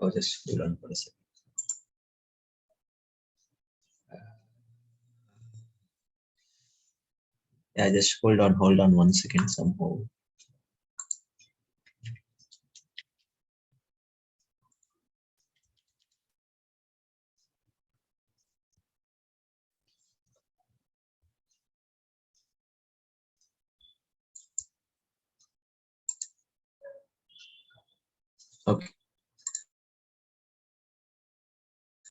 Oh, just hold on for a second. Yeah, just hold on 1 second somehow. Okay.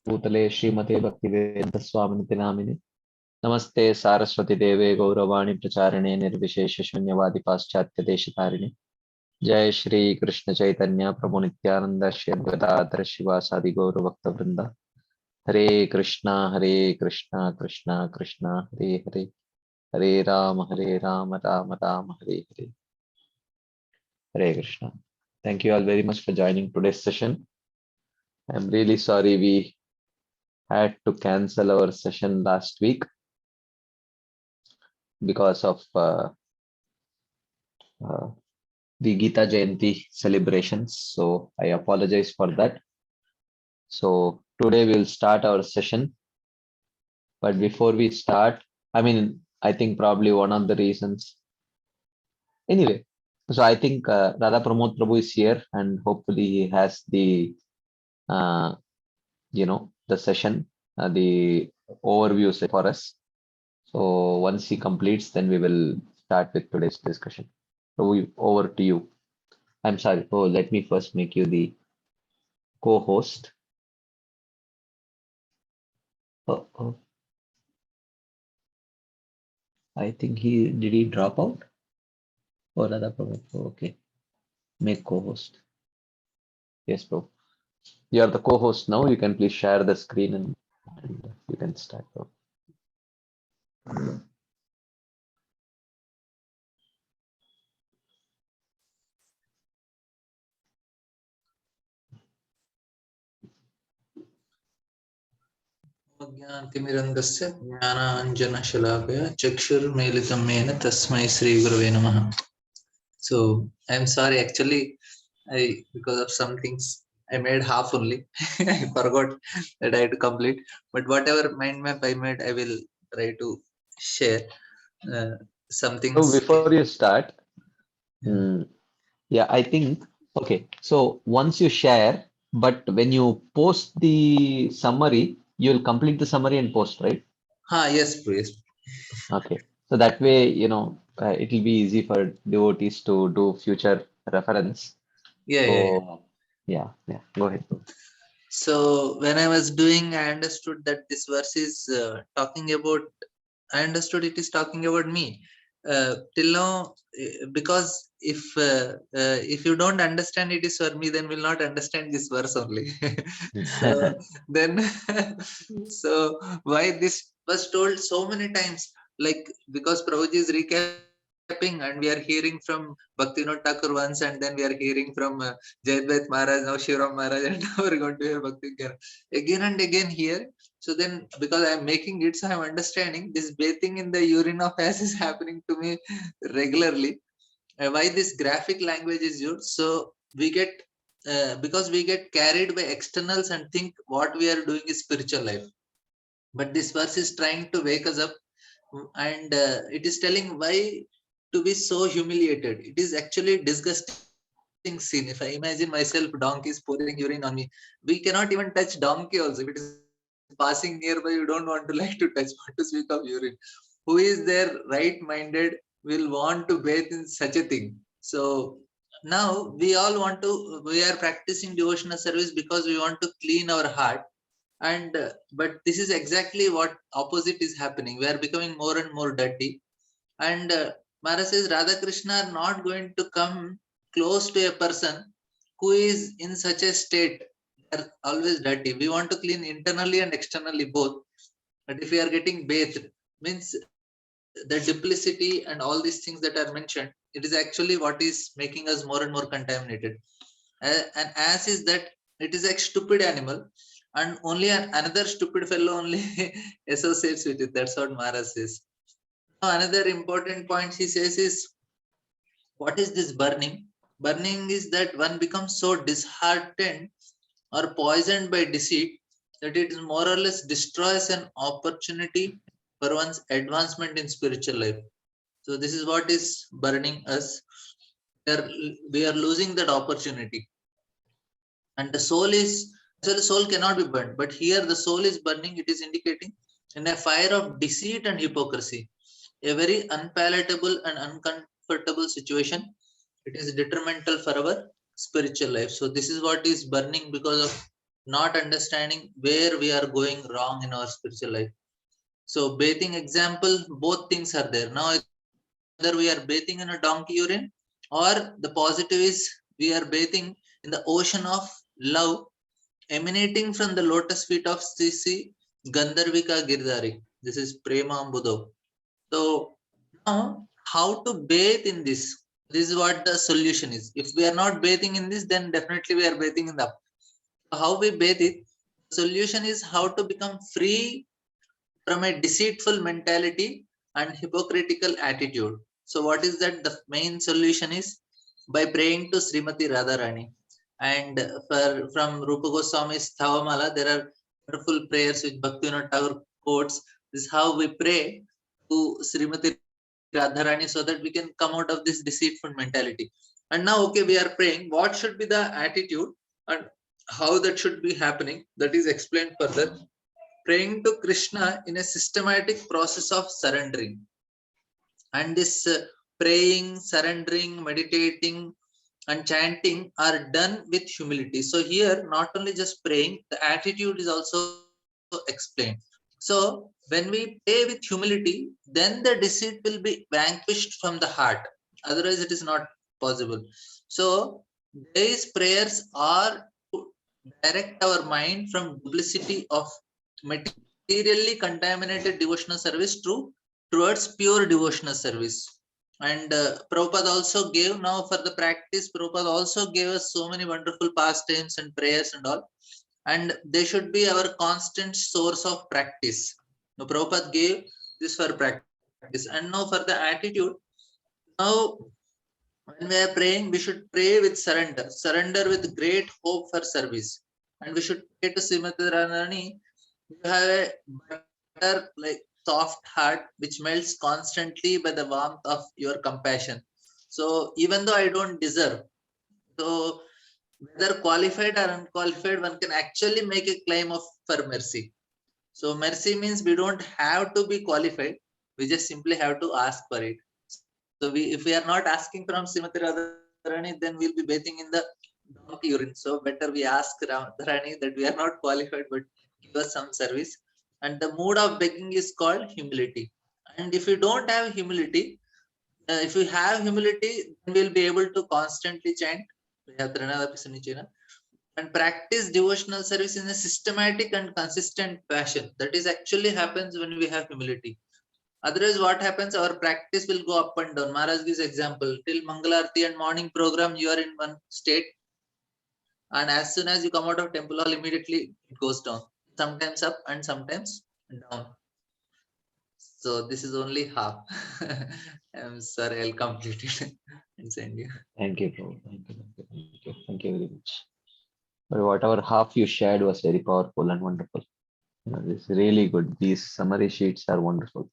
भूतले श्रीमते भक्तिवेदांत स्वामिनिति नामिने नमस्ते सारस्वती देवे गौरवाणी प्रचारिणे निर्विशेष शून्यवादी पाश्चात्य देशतारिणे जय श्री कृष्ण चैतन्य प्रभु नित्यानंद श्री अद्वैताधर शिवासादि गौर भक्त वृंद हरे Krishna Krishna Krishna Hare Hare Ram Ram Ram Hare Hare Hare Krishna. Thank you all very much for joining today's session. I'm really sorry we had to cancel our session last week because of the Gita Jayanti celebrations. So I apologize for that. So today we'll start our session. But before we start, I think probably one of the reasons. Anyway, so I think Radha Pramod Prabhu is here and hopefully he has uh, the session, the overview for us. So once he completes, then we will start with today's discussion. So over to you. I'm sorry. Oh, let me first make you the co-host. Oh, I think did he drop out? Or other problem. Okay. Make co-host. Yes, bro. You are the co-host now. You can please share the screen and you can start. Bro. ज्ञानतिमिरन्दस्य ज्ञानाञ्जनशलाकया चक्षुर्मीलितं येन तस्मै श्रीगुरवे नमः. So I'm sorry, actually because of some things I made half only. I forgot that I had to complete, but whatever mind map I made, I will try to share some things. So before you start, yeah, I think, okay. So once you share, but when you post the summary, you'll complete the summary and post, right? Yes, please. Okay. So that way, it will be easy for devotees to do future reference. Yeah. So, yeah. Go ahead. So when I was doing, I understood that this verse is talking about. I understood it is talking about me. Till now, because if you don't understand it is for me, then we'll not understand this verse only. So then, so why this was told so many times? Like because Prabhuji is recapping, and we are hearing from Bhaktivinoda Thakur once, and then we are hearing from Jayadvaita Maharaj, now Shivram Maharaj, and now we're going to hear Bhakti Gyan. Again and again here. So then, because I'm making it, so I'm understanding this bathing in the urine of ass is happening to me regularly. Why this graphic language is used? So we get because we get carried by externals and think what we are doing is spiritual life. But this verse is trying to wake us up, and it is telling why to be so humiliated. It is actually disgusting scene. If I imagine myself, donkey is pouring urine on me. We cannot even touch donkey also. If it is passing nearby, you don't want to like to touch, what to speak of urine. Who is there right-minded will want to bathe in such a thing? So now we are practicing devotional service because we want to clean our heart, and but this is exactly what opposite is happening. We are becoming more and more dirty, and Mara says Radha Krishna are not going to come close to a person who is in such a state. They are always dirty. We want to clean internally and externally both. But if we are getting bathed, means the duplicity and all these things that are mentioned, it is actually what is making us more and more contaminated. And as is that it is a stupid animal, and only another stupid fellow only associates with it. That's what Mara says. Now, another important point he says is, what is this burning? Burning is that one becomes so disheartened or poisoned by deceit that it more or less destroys an opportunity for one's advancement in spiritual life. So this is what is burning us. We are losing that opportunity. And the soul is, actually the soul cannot be burned, but here the soul is burning, it is indicating in a fire of deceit and hypocrisy, a very unpalatable and uncomfortable situation. It is detrimental for our spiritual life. So this is what is burning because of not understanding where we are going wrong in our spiritual life. So bathing example, both things are there. Now either we are bathing in a donkey urine, or the positive is we are bathing in the ocean of love emanating from the lotus feet of Sisi Gandharvika Girdhari. This is Prema Ambudo. So now how to bathe in this? This is what the solution is. If we are not bathing in this, then definitely we are bathing in the how we bathe it. The solution is how to become free from a deceitful mentality and hypocritical attitude. So what is that? The main solution is by praying to Srimati Radharani. And from Rupa Goswami's Thavamala, there are wonderful prayers which Bhaktivinoda Thakur quotes. This is how we pray to Srimati Radharani so that we can come out of this deceitful mentality. And now, okay, we are praying. What should be the attitude and how that should be happening? That is explained further. Praying to Krishna in a systematic process of surrendering. And this praying, surrendering, meditating, and chanting are done with humility. So here, not only just praying, the attitude is also explained. So when we pray with humility, then the deceit will be vanquished from the heart. Otherwise, it is not possible. So these prayers are to direct our mind from duplicity of materially contaminated devotional service towards pure devotional service. And Prabhupada also gave, now for the practice, Prabhupada also gave us so many wonderful pastimes and prayers and all. And they should be our constant source of practice. Now, Prabhupada gave this for practice. And now for the attitude, now when we are praying, we should pray with surrender, surrender with great hope for service. And we should pray to Srimati Radharani, you have a better, like soft heart which melts constantly by the warmth of your compassion. So even though I don't deserve, so whether qualified or unqualified, one can actually make a claim of for mercy. So mercy means we don't have to be qualified, we just simply have to ask for it. So if we are not asking from Srimati Radharani, then we'll be bathing in the donkey urine. So better we ask Radharani that we are not qualified, but give us some service. And the mood of begging is called humility. And if you don't have humility, if we have humility, then we'll be able to constantly chant and practice devotional service in a systematic and consistent fashion. That is actually happens when we have humility. Otherwise, what happens? Our practice will go up and down. Maharaj gives example. Till Mangalarti and morning program, you are in one state. And as soon as you come out of temple hall, immediately it goes down. Sometimes up and sometimes down. So this is only half. I'm sorry, I'll complete it and send you. Thank you, bro. Thank you very much. But whatever half you shared was very powerful and wonderful. It's really good. These summary sheets are wonderful.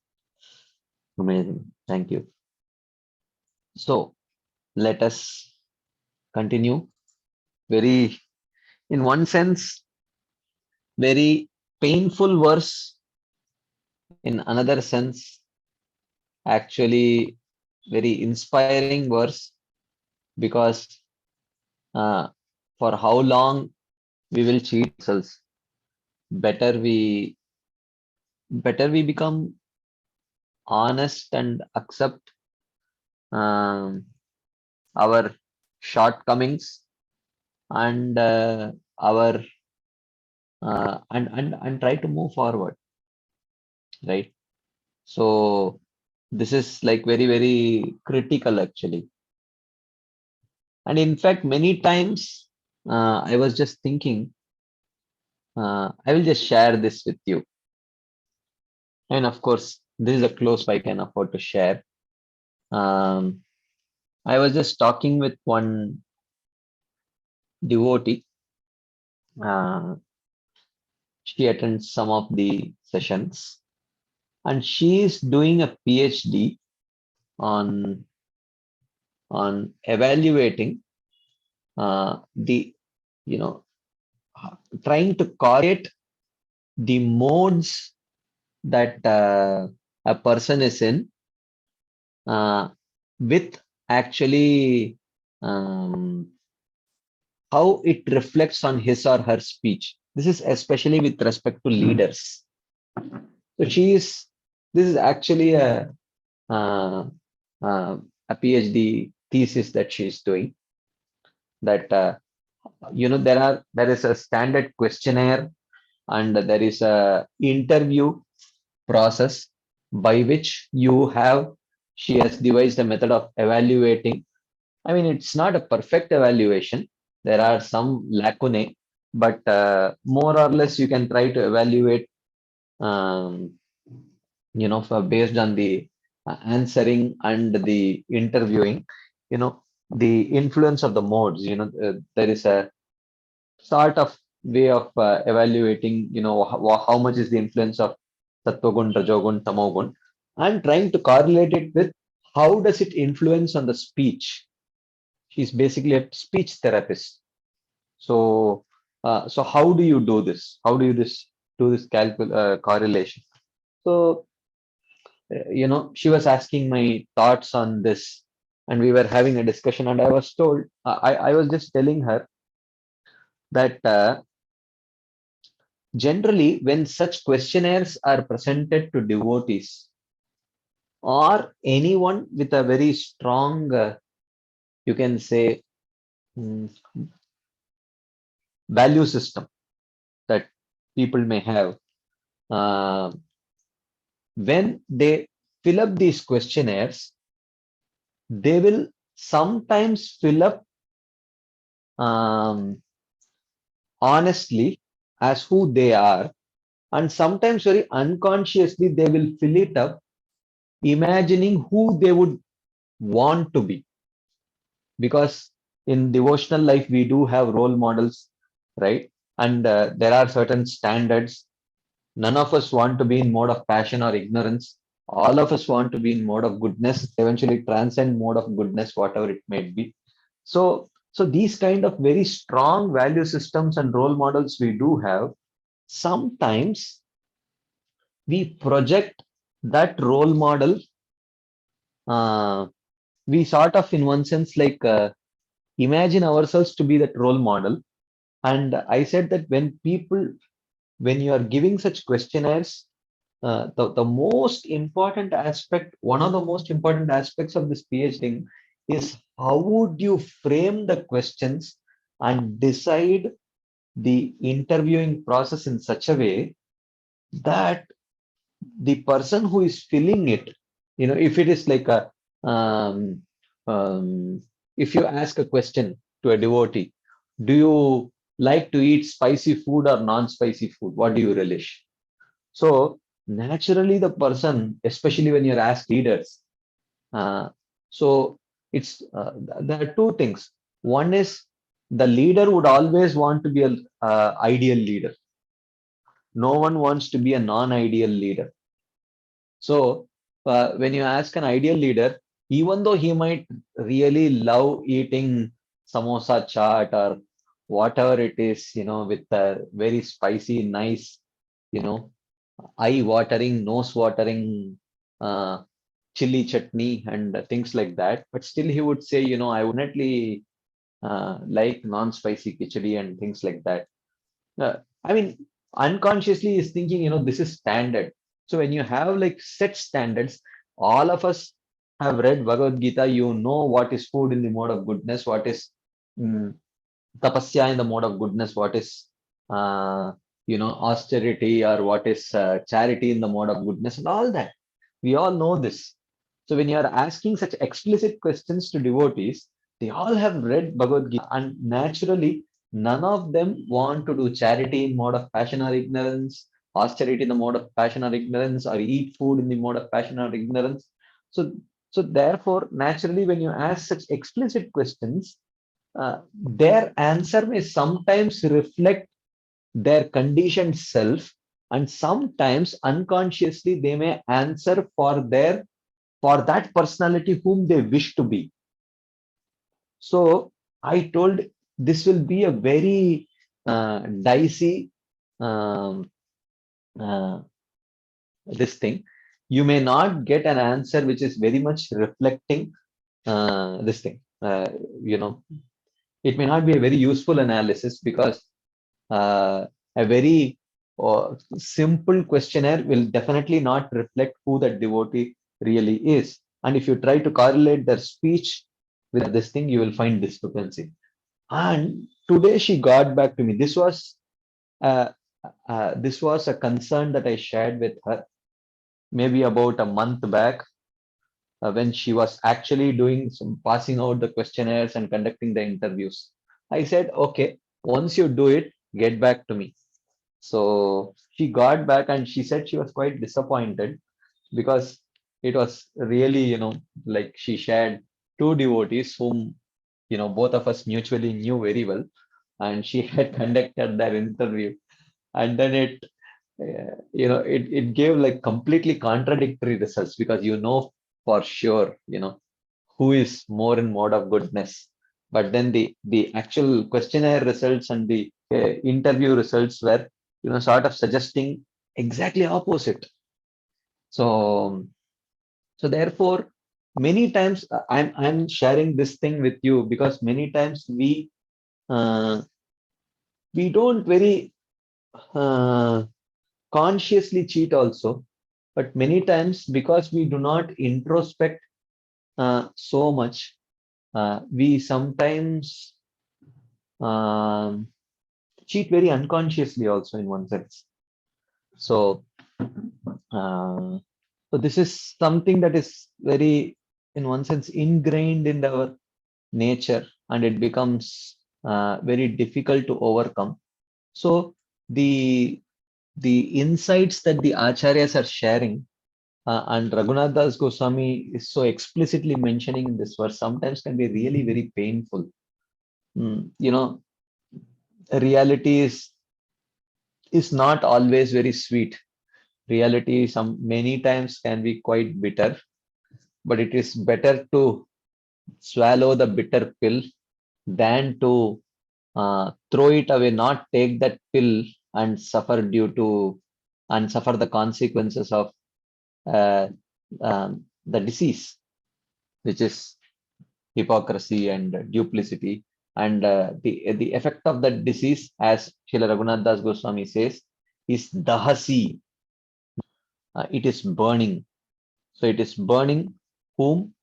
Amazing. Thank you. So let us continue. Very, in one sense, very painful verse. In another sense, actually very inspiring verse, because for how long we will cheat ourselves. Better we become honest and accept our shortcomings and our and try to move forward, right? So this is like very critical actually. And in fact, many times I was just thinking, I will just share this with you. And of course, this is the close I can afford to share. I was just talking with one devotee. She attends some of the sessions, and she is doing a PhD on evaluating the you know trying to correlate the modes that a person is in uh, with actually um, how it reflects on his or her speech. This is especially with respect to leaders. So this is actually uh, a PhD thesis that she is doing. That there is a standard questionnaire and there is a interview process by which she has devised a method of evaluating. I mean, it's not a perfect evaluation. There are some lacunae, but more or less you can try to evaluate, um, based on the answering and the interviewing, the influence of the modes. There is a sort of way of evaluating, how much is the influence of sattvagun, rajogun, tamogun, and trying to correlate it with how does it influence on the speech. She's basically a speech therapist. So how do you do this? How do you do this correlation? So, she was asking my thoughts on this, and we were having a discussion, and I was just telling her that generally, when such questionnaires are presented to devotees or anyone with a very strong, you can say, mm, value system that people may have, uh, when they fill up these questionnaires, they will sometimes fill up um, honestly as who they are, and sometimes very unconsciously they will fill it up imagining who they would want to be. Because in devotional life we do have role models, right? And there are certain standards. None of us want to be in mode of passion or ignorance. All of us want to be in mode of goodness, eventually transcend mode of goodness, whatever it may be. So these kind of very strong value systems and role models we do have, sometimes we project that role model. We sort of, in one sense, like imagine ourselves to be that role model. And I said that when you are giving such questionnaires, the most important aspect, one of the most important aspects of this PhD is how would you frame the questions and decide the interviewing process in such a way that the person who is filling it, if it is like um, um, if you ask a question to a devotee, do you like to eat spicy food or non-spicy food? What do you relish? So naturally, the person, especially when you're asked leaders, uh, so it's there are two things. One is the leader would always want to be a ideal leader. No one wants to be a non-ideal leader. So when you ask an ideal leader, even though he might really love eating samosa chaat or whatever it is, with a very spicy, nice, you know, eye-watering, nose-watering chili chutney and things like that, but still he would say, I would definitely like non-spicy khichdi and things like that. I mean, unconsciously is thinking, this is standard. So when you have like set standards, all of us have read Bhagavad Gita, what is food in the mode of goodness, what is mm, tapasya in the mode of goodness, what is, austerity, or what is charity in the mode of goodness, and all that. We all know this. So when you are asking such explicit questions to devotees, they all have read Bhagavad Gita, and naturally, none of them want to do charity in mode of passion or ignorance, austerity in the mode of passion or ignorance, or eat food in the mode of passion or ignorance. So So therefore, naturally, when you ask such explicit questions, their answer may sometimes reflect their conditioned self, and sometimes unconsciously they may answer for that personality whom they wish to be. So I told this will be a very dicey um, uh, this thing. You may not get an answer which is very much reflecting this thing. It may not be a very useful analysis because a very simple questionnaire will definitely not reflect who that devotee really is. And if you try to correlate their speech with this thing, you will find discrepancy. And today she got back to me. Uh, this was a concern that I shared with her maybe about a month back when she was actually doing some passing out the questionnaires and conducting the interviews. I said, okay, once you do it, get back to me. So she got back and she said she was quite disappointed because it was really, like she shared two devotees whom, both of us mutually knew very well. And she had conducted that interview. And then it gave like completely contradictory results because for sure, who is more in mode of goodness. But then the actual questionnaire results and the interview results were, sort of suggesting exactly opposite. So, so therefore, many times I'm sharing this thing with you because many times we don't very uh, consciously cheat also, but many times because we do not introspect so much, we sometimes um, cheat very unconsciously also in one sense. So, so this is something that is very, in one sense, ingrained in our nature, and it becomes very difficult to overcome. So the insights that the acharyas are sharing, and Raghunath Das Goswami is so explicitly mentioning in this verse, sometimes can be really very painful. Reality is not always very sweet. Reality many times can be quite bitter, but it is better to swallow the bitter pill than to throw it away, not take that pill and suffer the consequences of the disease, which is hypocrisy and duplicity. And the effect of that disease, as Srila Raghunath Das Goswami says, is dahasi. It is burning. So it is burning whom?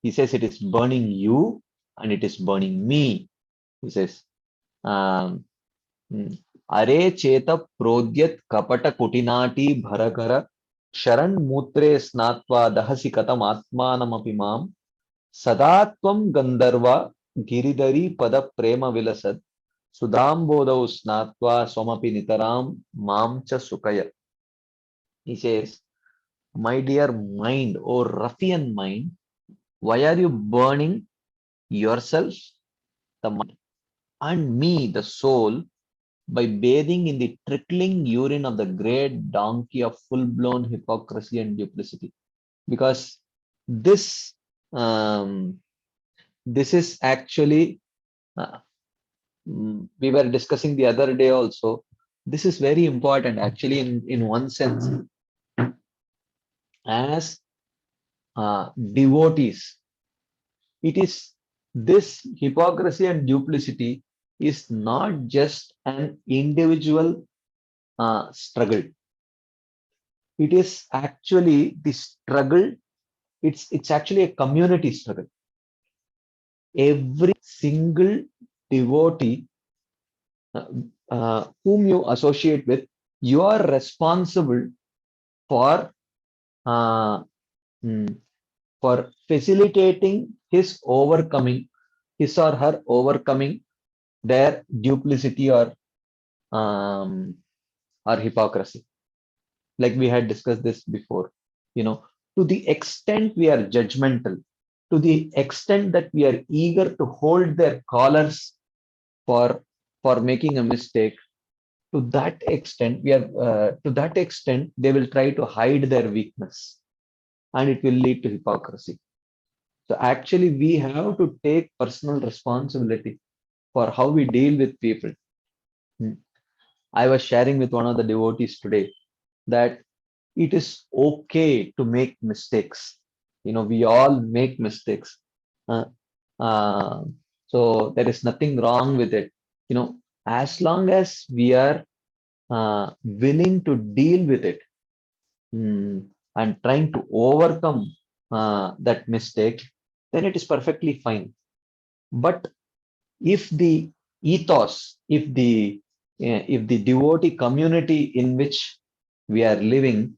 He says it is burning you and it is burning me. He says, um, अरे चेत प्रोद्यत कपट कुटिनाटी भरकर शरण मूत्रे स्नात्वा दहसि कथम आत्मानमपि माम सदा त्वं गंधर्व गिरिधरी पद प्रेम विलसद सुधाम्बोधौ स्नात्वा स्वमपि नितराम माम च सुखय. He says, my dear mind, or ruffian mind, why are you burning yourself, the mind, and me, the soul, by bathing in the trickling urine of the great donkey of full-blown hypocrisy and duplicity? Because this this is actually, we were discussing the other day also, this is very important actually in one sense. As devotees, it is this hypocrisy and duplicity is not just an individual struggle. It is actually the struggle. It's actually a community struggle. Every single devotee whom you associate with, you are responsible for uh, for facilitating his or her overcoming their duplicity or hypocrisy. Like we had discussed this before, to the extent we are judgmental, to the extent that we are eager to hold their collars for making a mistake, to that extent they will try to hide their weakness, and it will lead to hypocrisy. So actually, we have to take personal responsibility for how we deal with people. I was sharing with one of the devotees today that it is okay to make mistakes. We all make mistakes. Uh, uh, so there is nothing wrong with it. As long as we are willing to deal with it, and trying to overcome that mistake, then it is perfectly fine. But if the ethos, if the devotee community in which we are living,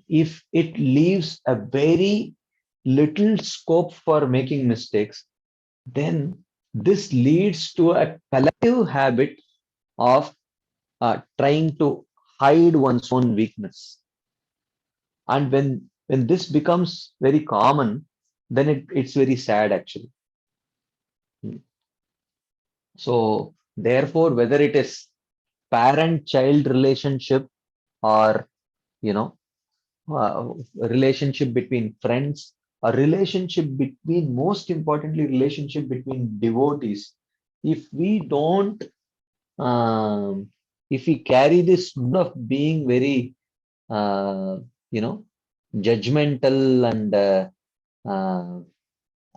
if it leaves a very little scope for making mistakes, then this leads to a collective habit of trying to hide one's own weakness. And when this becomes very common, then it's very sad actually. So therefore, whether it is parent-child relationship or relationship between friends, a relationship between, most importantly, relationship between devotees, if we don't, if we carry this mood of being very, you know, judgmental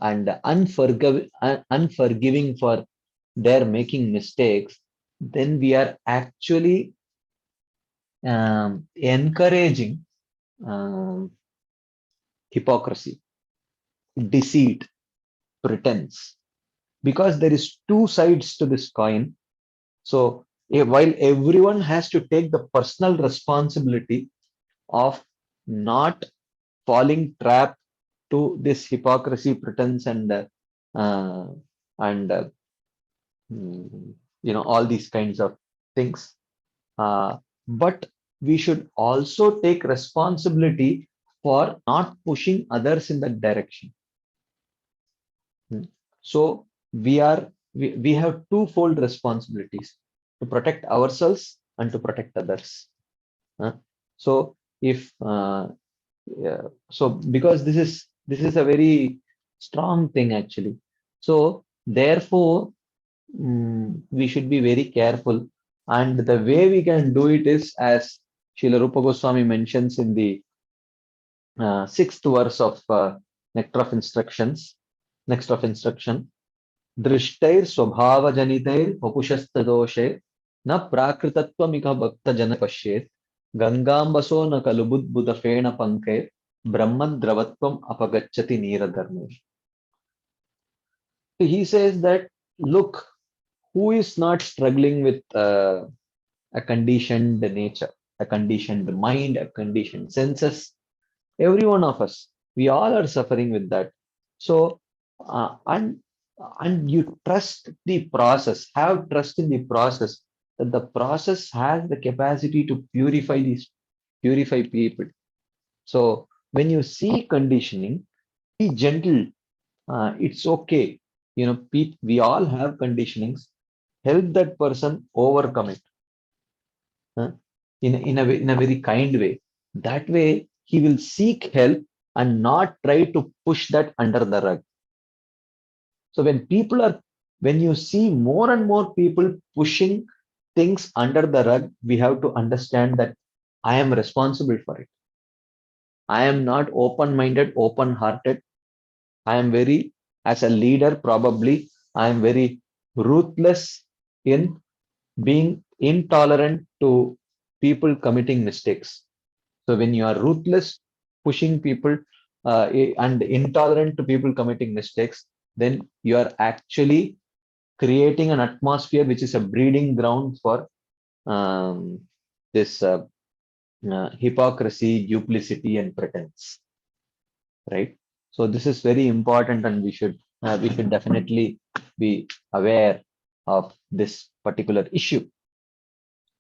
and unforgiving for their making mistakes, then we are actually encouraging um, hypocrisy, deceit, pretense, because there is two sides to this coin. So while everyone has to take the personal responsibility of not falling trap to this hypocrisy, pretense, uh, and all these kinds of things, but we should also take responsibility for not pushing others in that direction. So we have twofold responsibilities: to protect ourselves and to protect others. So if so because this is a very strong thing actually. So therefore, we should be very careful, and the way we can do it is, as Srila Rupa Goswami mentions in the sixth verse of Nectar of Instructions, next of instruction, Drishtair Swabhava Janitair Vapushastadoshe Na Prakritattvamika Bhakta Jana Pashet Gangambaso Na Kalubud Budafena Panke Brahman Dravatvam Apagachati Nira Dharme. So he says that, look, who is not struggling with a conditioned nature, a conditioned mind, a conditioned senses? Every one of us, we all are suffering with that. So, and you trust the process, have trust in the process, that the process has the capacity to purify people. So when you see conditioning, be gentle. It's okay. We all have conditionings. Help that person overcome it in a very kind way. That way, he will seek help and not try to push that under the rug. So when you see more and more people pushing things under the rug, we have to understand that I am responsible for it. I am not open-minded, open-hearted. I am very, as a leader, probably I am very ruthless in being intolerant to people committing mistakes. So when you are ruthless, pushing people and intolerant to people committing mistakes, then you are actually creating an atmosphere which is a breeding ground for this hypocrisy, duplicity, and pretense. Right. So this is very important, and we should definitely be aware of this particular issue.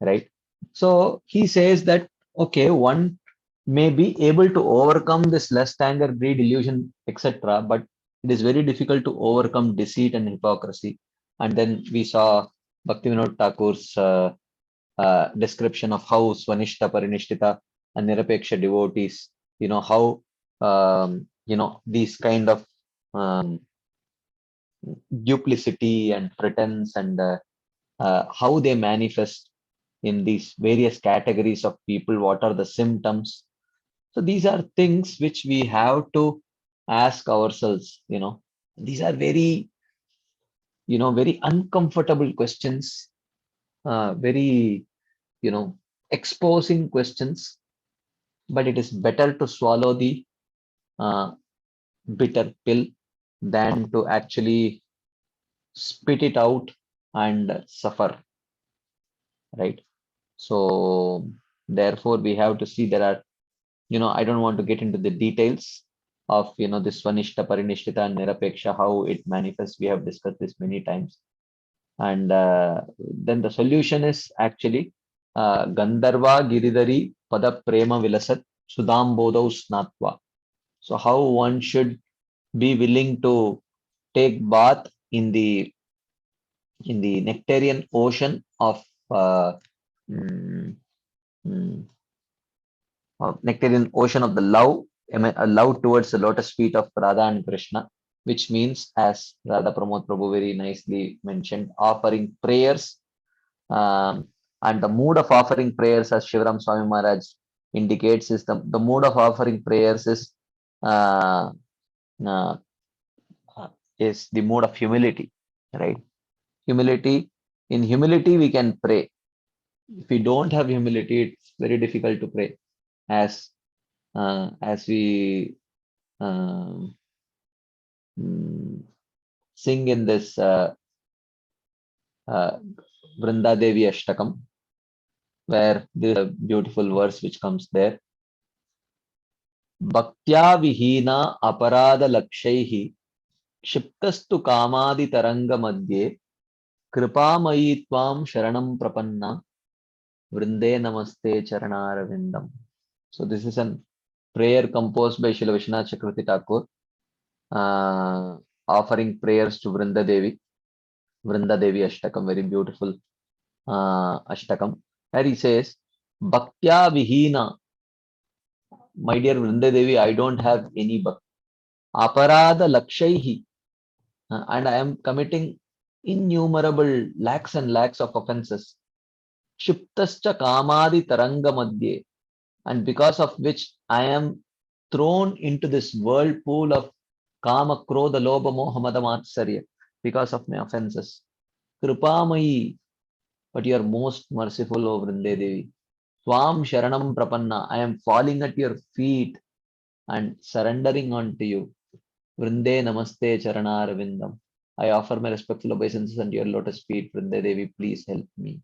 Right. So he says that, okay, one may be able to overcome this lust, anger, greed, illusion, etc. But it is very difficult to overcome deceit and hypocrisy. And then we saw Bhaktivinoda Thakur's description of how Swanishta, Parinishtita, and Nirapeksha devotees, how these kind of duplicity and pretense and how they manifest in these various categories of people, what are the symptoms. So these are things which we have to ask ourselves. These are very, very uncomfortable questions, very, exposing questions, but it is better to swallow the uh, bitter pill than to actually spit it out and suffer, right? So therefore we have to see there are, I don't want to get into the details of, this Swanishta, Parinishtita and Nirapeksha, how it manifests. We have discussed this many times. And then the solution is actually Gandharva Giridhari Pada Prema Vilasat Sudam Bodhau Snatva. So how one should be willing to take bath in the nectarian ocean of mm, mm, nectarian ocean of the love, a love towards the lotus feet of Radha and Krishna, which means, as Radha Pramod Prabhu very nicely mentioned, offering prayers. And the mood of offering prayers, as Shivaram Swami Maharaj indicates, is the mood of offering prayers uh, uh, is the mood of humility, right? Humility. In humility, we can pray. If we don't have humility, it's very difficult to pray. As we sing in this Vrinda Devi Ashtakam, where there's a beautiful verse which comes there. Bhaktya vihina aparada lakshaihi shiptastu kamadi taranga madhye kripamayi tvam sharanam prapanna vrinde namaste charanaravindam. So this is a prayer composed by Srila Vishwanath Chakravarti Thakur, offering prayers to Vrinda Devi Ashtakam, very beautiful Ashtakam, where he says, Bhaktya vihina, my dear Vrinda Devi, I don't have any bhakti. Aparada lakshaihi, and I am committing innumerable lakhs and lakhs of offenses. Shiptascha kamadi taranga madhye, and because of which I am thrown into this whirlpool of kama, krodha, lobha, moha, mada, matsarya, because of my offenses. Kripamayi, but you are most merciful, O Vrinde Devi. Swam Sharanam Prapanna, I am falling at your feet and surrendering unto you. Vrinde Namaste Charanaravindam. I offer my respectful obeisances unto your lotus feet. Vrinde Devi, please help me.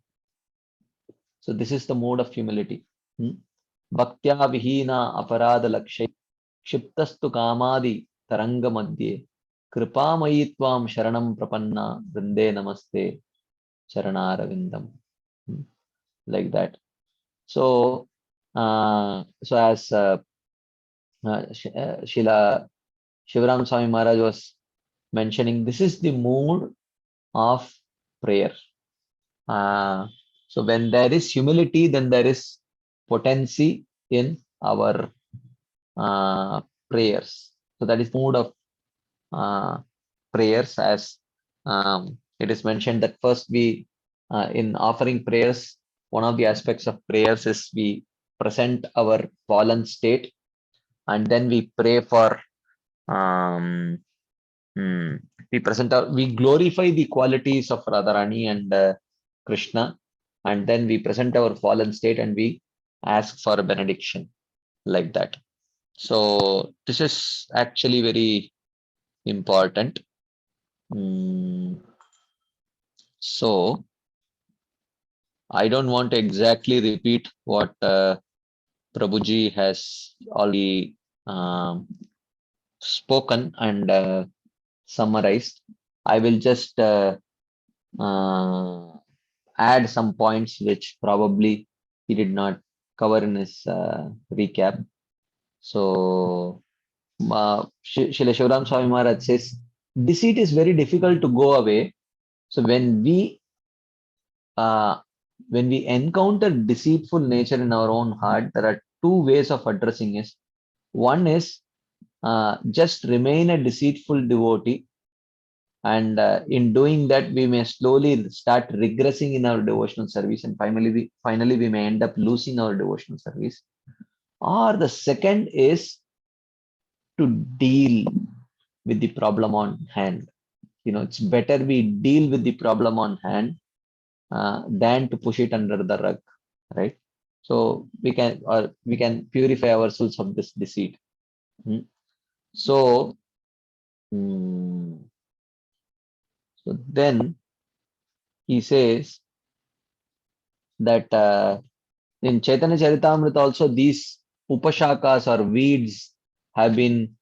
So this is the mode of humility. Bhaktya vihina aparada lakshay kshiptastu kamadi taranga madhye kripamayi tvam sharanam prapanna vrinde namaste charanaravindam. Like that. So, as Srila Shivaram Swami Maharaj was mentioning, this is the mood of prayer. So when there is humility, then there is potency in our prayers. So that is mood of prayers, as it is mentioned that first we, in offering prayers, one of the aspects of prayers is we present our fallen state, and then we pray for we glorify the qualities of Radharani and Krishna, and then we present our fallen state and we ask for a benediction, like that. So this is actually very important. So I don't want to exactly repeat what Prabhuji has already spoken and summarized. I will just add some points which probably he did not cover in his recap. So Srila Shivaram Swami Maharaj says, deceit is very difficult to go away. So when we encounter deceitful nature in our own heart, there are two ways of addressing it. One is just remain a deceitful devotee, and in doing that, we may slowly start regressing in our devotional service, and finally we may end up losing our devotional service. Or the second is to deal with the problem on hand. It's better we deal with the problem on hand than to push it under the rug, right? So we can purify ourselves of this deceit. So, so then he says that in Chaitanya Charitamrita also these upashakas or weeds have been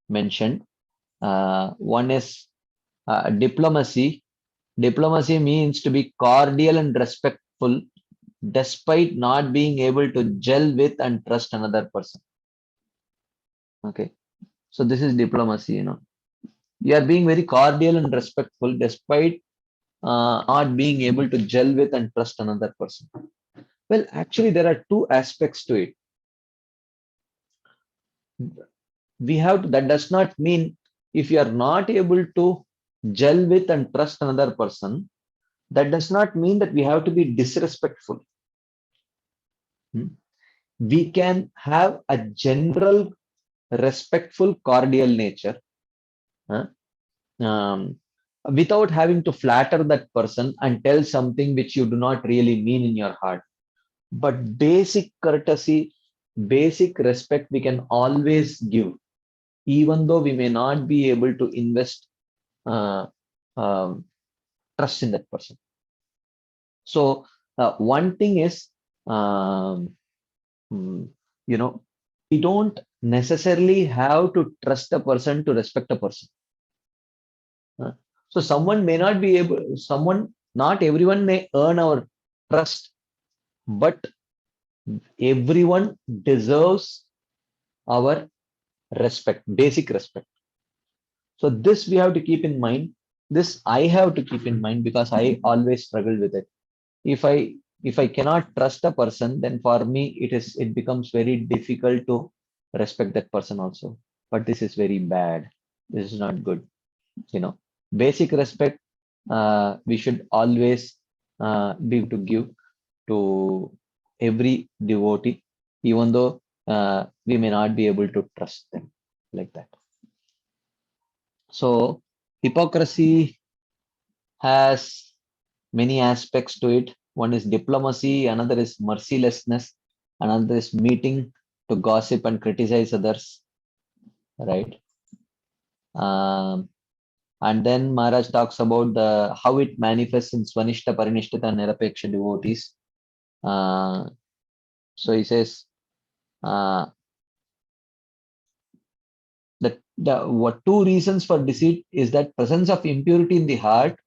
mentioned. One is diplomacy. Diplomacy means to be cordial and respectful despite not being able to gel with and trust another person. Okay, so this is diplomacy. You are being very cordial and respectful despite not being able to gel with and trust another person. Well, actually, there are two aspects to it. That does not mean if you are not able to gel with and trust another person, that does not mean that we have to be disrespectful. We can have a general respectful, cordial nature without having to flatter that person and tell something which you do not really mean in your heart. But basic courtesy, basic respect we can always give, even though we may not be able to invest trust in that person. So one thing is, we don't necessarily have to trust a person to respect a person. So not everyone may earn our trust, but everyone deserves our respect, basic respect. So this we have to keep in mind. This I have to keep in mind because I always struggle with it. If I cannot trust a person, then for me it becomes very difficult to respect that person also. But this is very bad. This is not good. Basic respect we should always be to give to every devotee, even though we may not be able to trust them like that. So hypocrisy has many aspects to it. One is diplomacy, another is mercilessness, another is meeting to gossip and criticize others, right? And then Maharaj talks about how it manifests in Swanishta, Parinishthita, and Nirapeksha devotees. So he says that what two reasons for deceit is that presence of impurity in the heart,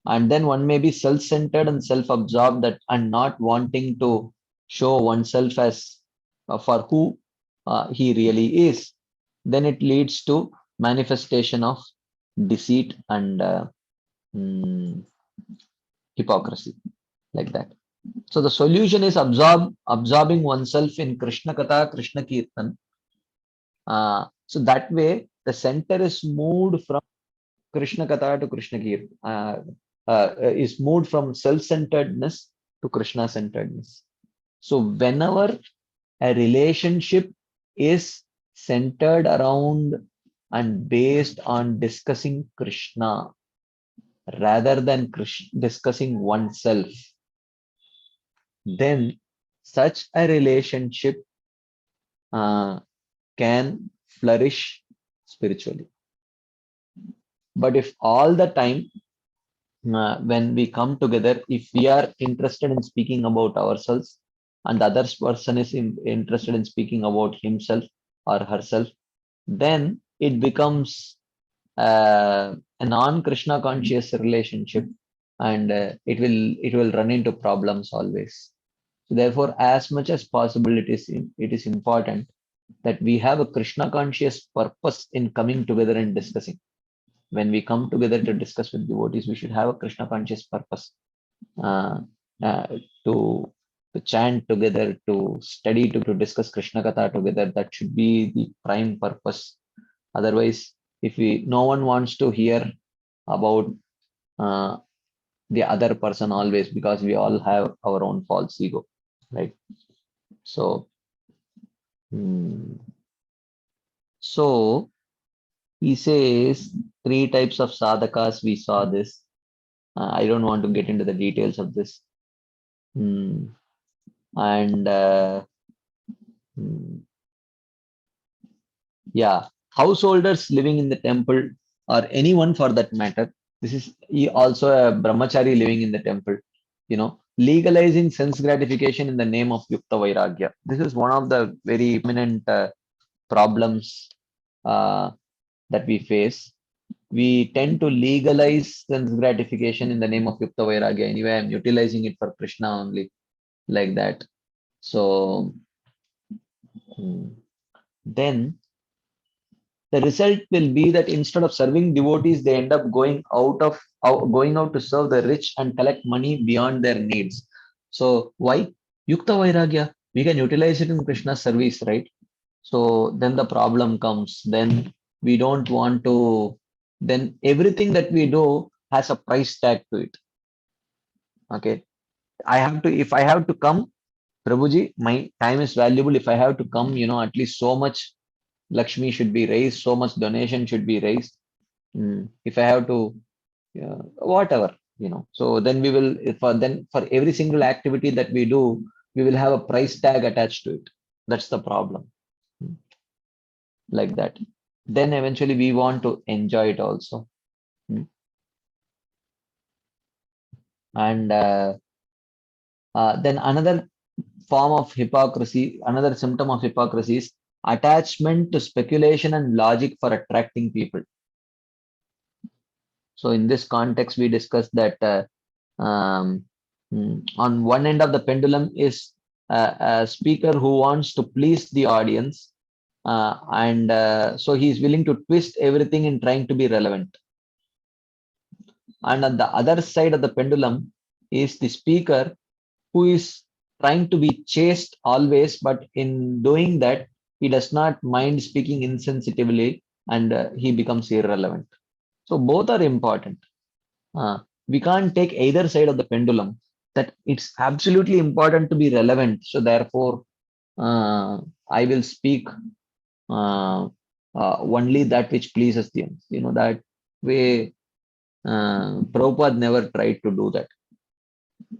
and then one may be self-centered and self-absorbed and not wanting to show oneself as for who he really is. Then it leads to manifestation of deceit and hypocrisy, like that. So the solution is absorbing oneself in Krishna Katha, Krishna Kirtan. So that way the center is moved from Krishna Katha to Krishna Kirtan, is moved from self-centeredness to Krishna-centeredness. So whenever a relationship is centered around and based on discussing Krishna rather than discussing oneself, then such a relationship can flourish spiritually. But if all the time when we come together, if we are interested in speaking about ourselves and the other person is interested in speaking about himself or herself, then it becomes a non-Krishna conscious relationship, and it will run into problems always. So therefore, as much as possible, it is important that we have a Krishna conscious purpose in coming together and discussing. When we come together to discuss with devotees, we should have a Krishna conscious purpose uh, uh, to to chant together, to study, to discuss Krishna Katha together. That should be the prime purpose. Otherwise, if no one wants to hear about uh, the other person always, because we all have our own false ego, right? So, hmm, so he says three types of sadhakas. We saw this. I don't want to get into the details of this. Hmm. And hmm, yeah, householders living in the temple, or anyone for that matter. This is also a brahmachari living in the temple. Legalizing sense gratification in the name of Yukta Vairagya. This is one of the very prominent problems uh, that we face. We tend to legalize sense gratification in the name of Yukta Vairagya. Anyway, I'm utilizing it for Krishna only, like that. So then the result will be that instead of serving devotees, they end up going out to serve the rich and collect money beyond their needs. So why Yukta Vairagya? We can utilize it in Krishna's service, right? So then the problem comes. Then we don't want to. Then everything that we do has a price tag to it. Okay, if I have to come, Prabhuji, my time is valuable. If I have to come, at least so much Lakshmi should be raised, so much donation should be raised. If I have to, whatever, so then we will, for every single activity that we do, we will have a price tag attached to it. That's the problem. Like that. Then eventually we want to enjoy it also. And then another form of hypocrisy, another symptom of hypocrisy is attachment to speculation and logic for attracting people. So in this context, we discussed that on one end of the pendulum is a speaker who wants to please the audience, and so he is willing to twist everything in trying to be relevant. And on the other side of the pendulum is the speaker who is trying to be chaste always, but in doing that, he does not mind speaking insensitively, and he becomes irrelevant. So both are important. We can't take either side of the pendulum, that it's absolutely important to be relevant. So therefore, I will speak only that which pleases them. That way, Prabhupada never tried to do that.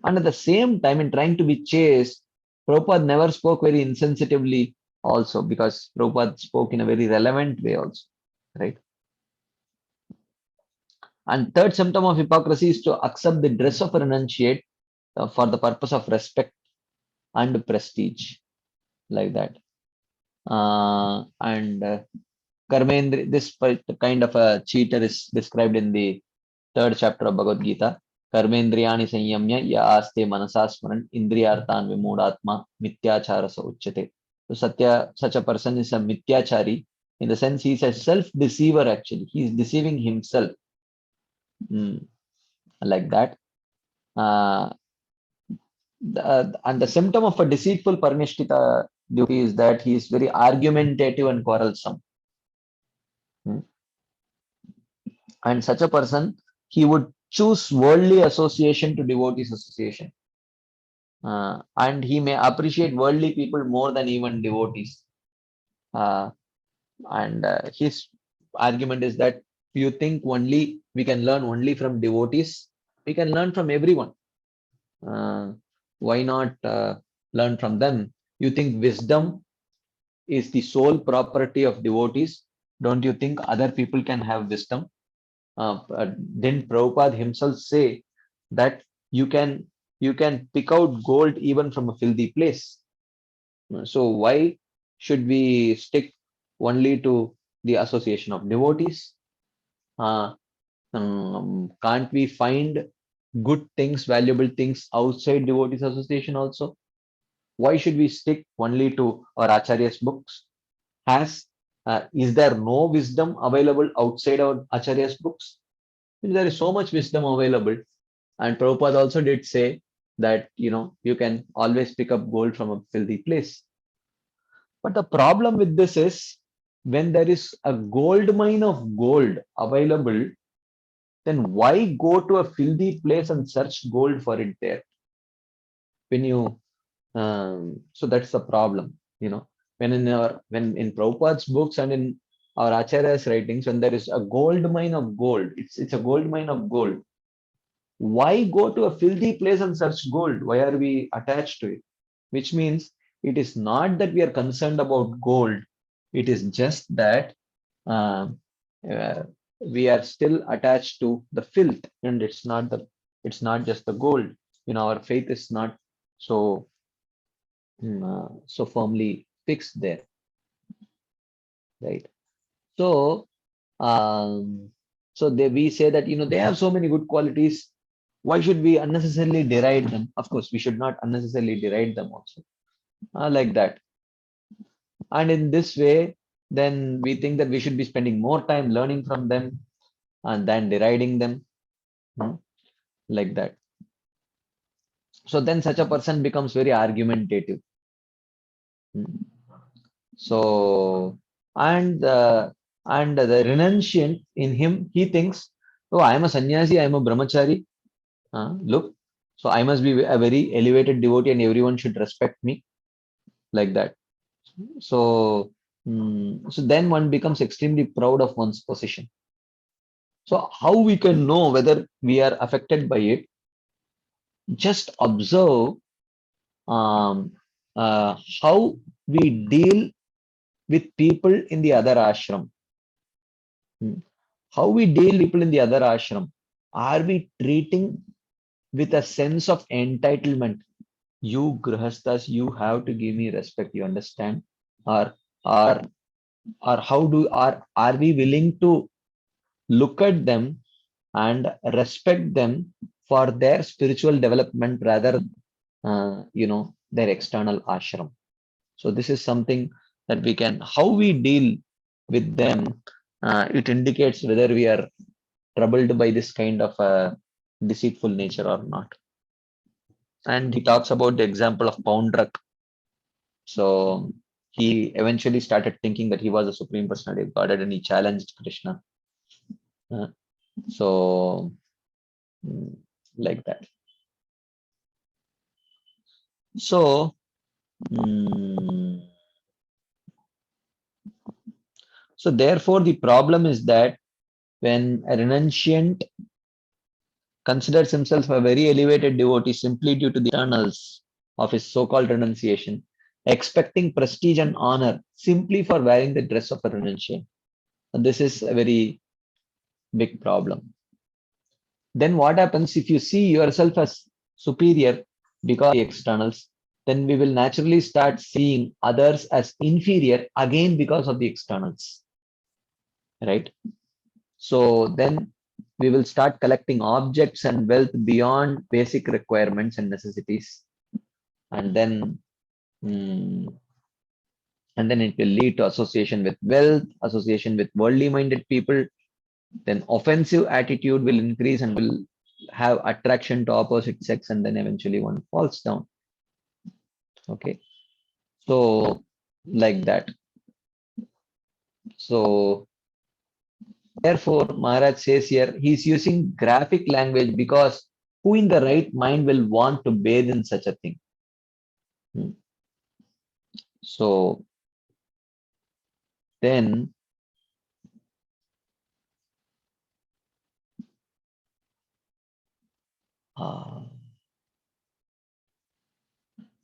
And at the same time, in trying to be chaste, Prabhupada never spoke very insensitively also, because Prabhupada spoke in a very relevant way also, right? And third symptom of hypocrisy is to accept the dress of a renunciate for the purpose of respect and prestige, like that. And Karmendri, this kind of a cheater is described in the third chapter of Bhagavad Gita. Karmendriyani sanyamya ya aste manasasmaran indriyartan vimudatma mityachara sa uchyate. So such a person is a mityachari, in the sense he is a self-deceiver actually. He is deceiving himself. Like that. And the symptom of a deceitful Parinishthita devotee is that he is very argumentative and quarrelsome. And such a person, he would choose worldly association to devotees association. And he may appreciate worldly people more than even devotees. And his argument is that you think we can learn only from devotees, we can learn from everyone. Why not learn from them? You think wisdom is the sole property of devotees? Don't you think other people can have wisdom? Didn't Prabhupada himself say that you can pick out gold even from a filthy place? So why should we stick only to the association of devotees? Can't we find good things, valuable things outside devotees association also? Why should we stick only to our Acharya's books? Is there no wisdom available outside our Acharya's books? There is so much wisdom available. And Prabhupada also did say that, you can always pick up gold from a filthy place. But the problem with this is when there is a gold mine of gold available, then why go to a filthy place and search gold for it there? So that's the problem, when in Prabhupada's books and in our Acharya's writings, when there is a gold mine of gold, it's a gold mine of gold. Why go to a filthy place and search gold? Why are we attached to it? Which means it is not that we are concerned about gold. It is just that uh, uh, we are still attached to the filth, and it's not just the gold. Our faith is not so so firmly fixed there, right? So we say that they have so many good qualities. Why should we unnecessarily deride them? Of course, we should not unnecessarily deride them also, like that. And in this way, then we think that we should be spending more time learning from them and than deriding them, like that. So then such a person becomes very argumentative. So the renunciant in him, he thinks, oh, I am a sannyasi, I am a brahmachari. Look, so I must be a very elevated devotee and everyone should respect me, like that. So, so then one becomes extremely proud of one's position. So how we can know whether we are affected by it? Just observe how we deal with people in the other ashram. How we deal people in the other ashram. Are we treating with a sense of entitlement? You grihasthas, you have to give me respect, you understand? Or or are we willing to look at them and respect them for their spiritual development rather their external ashram? So this is something that we can, how we deal with them, it indicates whether we are troubled by this kind of deceitful nature or not. And he talks about the example of Poundrak. So he eventually started thinking that he was a supreme personality of Godhead and he challenged Krishna. So like that. So so therefore the problem is that when a renunciant considers himself a very elevated devotee simply due to the externals of his so-called renunciation, expecting prestige and honor simply for wearing the dress of a renunciant. And this is a very big problem. Then what happens if you see yourself as superior because of the externals? Then we will naturally start seeing others as inferior again because of the externals, right? So then we will start collecting objects and wealth beyond basic requirements and necessities, and then it will lead to association with wealth, association with worldly minded people. Then offensive attitude will increase and will have attraction to opposite sex, and then eventually one falls down. Okay, so like that. So therefore, Maharaj says here, he's using graphic language because who in the right mind will want to bathe in such a thing? So then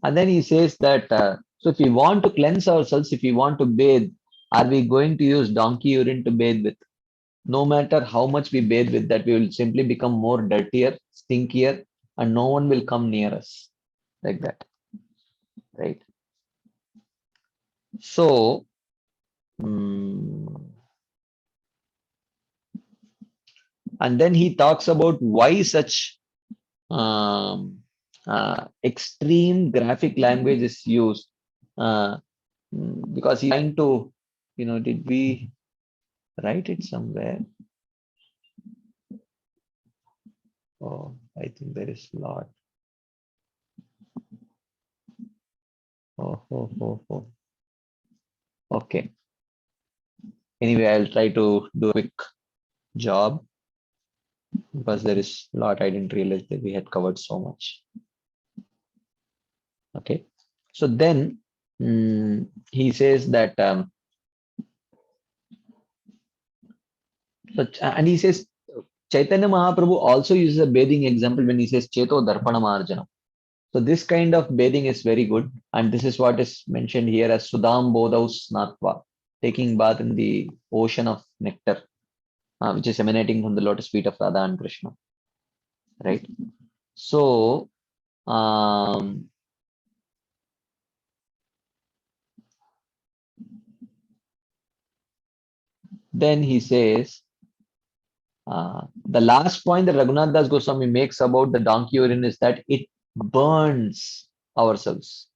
and then he says that so if we want to cleanse ourselves, if we want to bathe, are we going to use donkey urine to bathe with? No matter how much we bathe with that, we will simply become more dirtier, stinkier, and no one will come near us, like that, right? So and then he talks about why such extreme graphic language is used because he's trying to, did we write it somewhere? Oh, I think there is a lot. Oh. Okay. Anyway, I'll try to do a quick job because there is a lot I didn't realize that we had covered so much. Okay. So then he says that and he says Chaitanya Mahaprabhu also uses a bathing example when he says Cheto Darpana Marjana. So this kind of bathing is very good, and this is what is mentioned here as Sudam Bodhau Snatva, taking bath in the ocean of nectar, which is emanating from the lotus feet of Radha and Krishna. Right. So then he says the last point that Raghunath Das Goswami makes about the donkey urine is that it burns ourselves.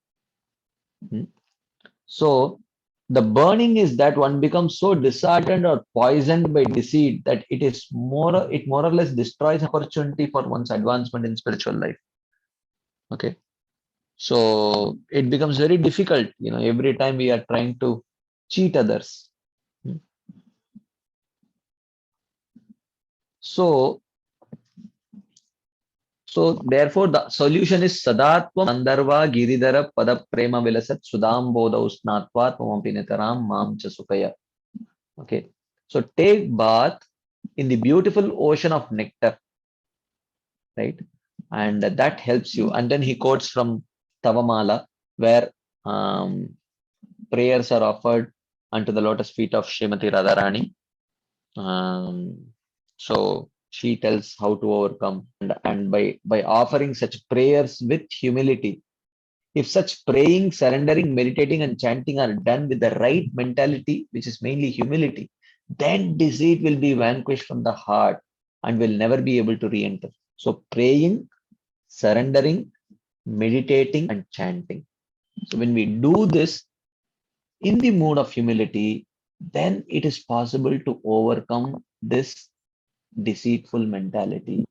So the burning is that one becomes so disheartened or poisoned by deceit that it more or less destroys opportunity for one's advancement in spiritual life. Okay. So it becomes very difficult, every time we are trying to cheat others. So therefore the solution is Sadatvam Andarva Giridhara Pada Prema Vilasat Sudam Bodhau Snatva Tvamapi Nitaram Mam Chasukaya. Okay. So take bath in the beautiful ocean of nectar. Right. And that helps you. And then he quotes from Tavamala, where prayers are offered unto the lotus feet of Srimati Radharani. So she tells how to overcome, and by offering such prayers with humility, if such praying, surrendering, meditating, and chanting are done with the right mentality, which is mainly humility, then deceit will be vanquished from the heart and will never be able to re-enter. So praying, surrendering, meditating, and chanting. So when we do this in the mood of humility, then it is possible to overcome this deceitful mentality.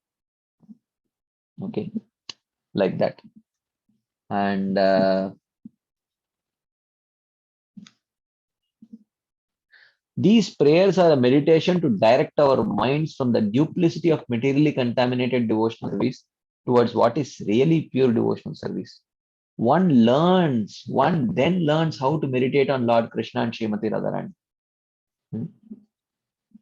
Okay, like that. And these prayers are a meditation to direct our minds from the duplicity of materially contaminated devotional service towards what is really pure devotional service. One then learns how to meditate on Lord Krishna and Srimati Radharani.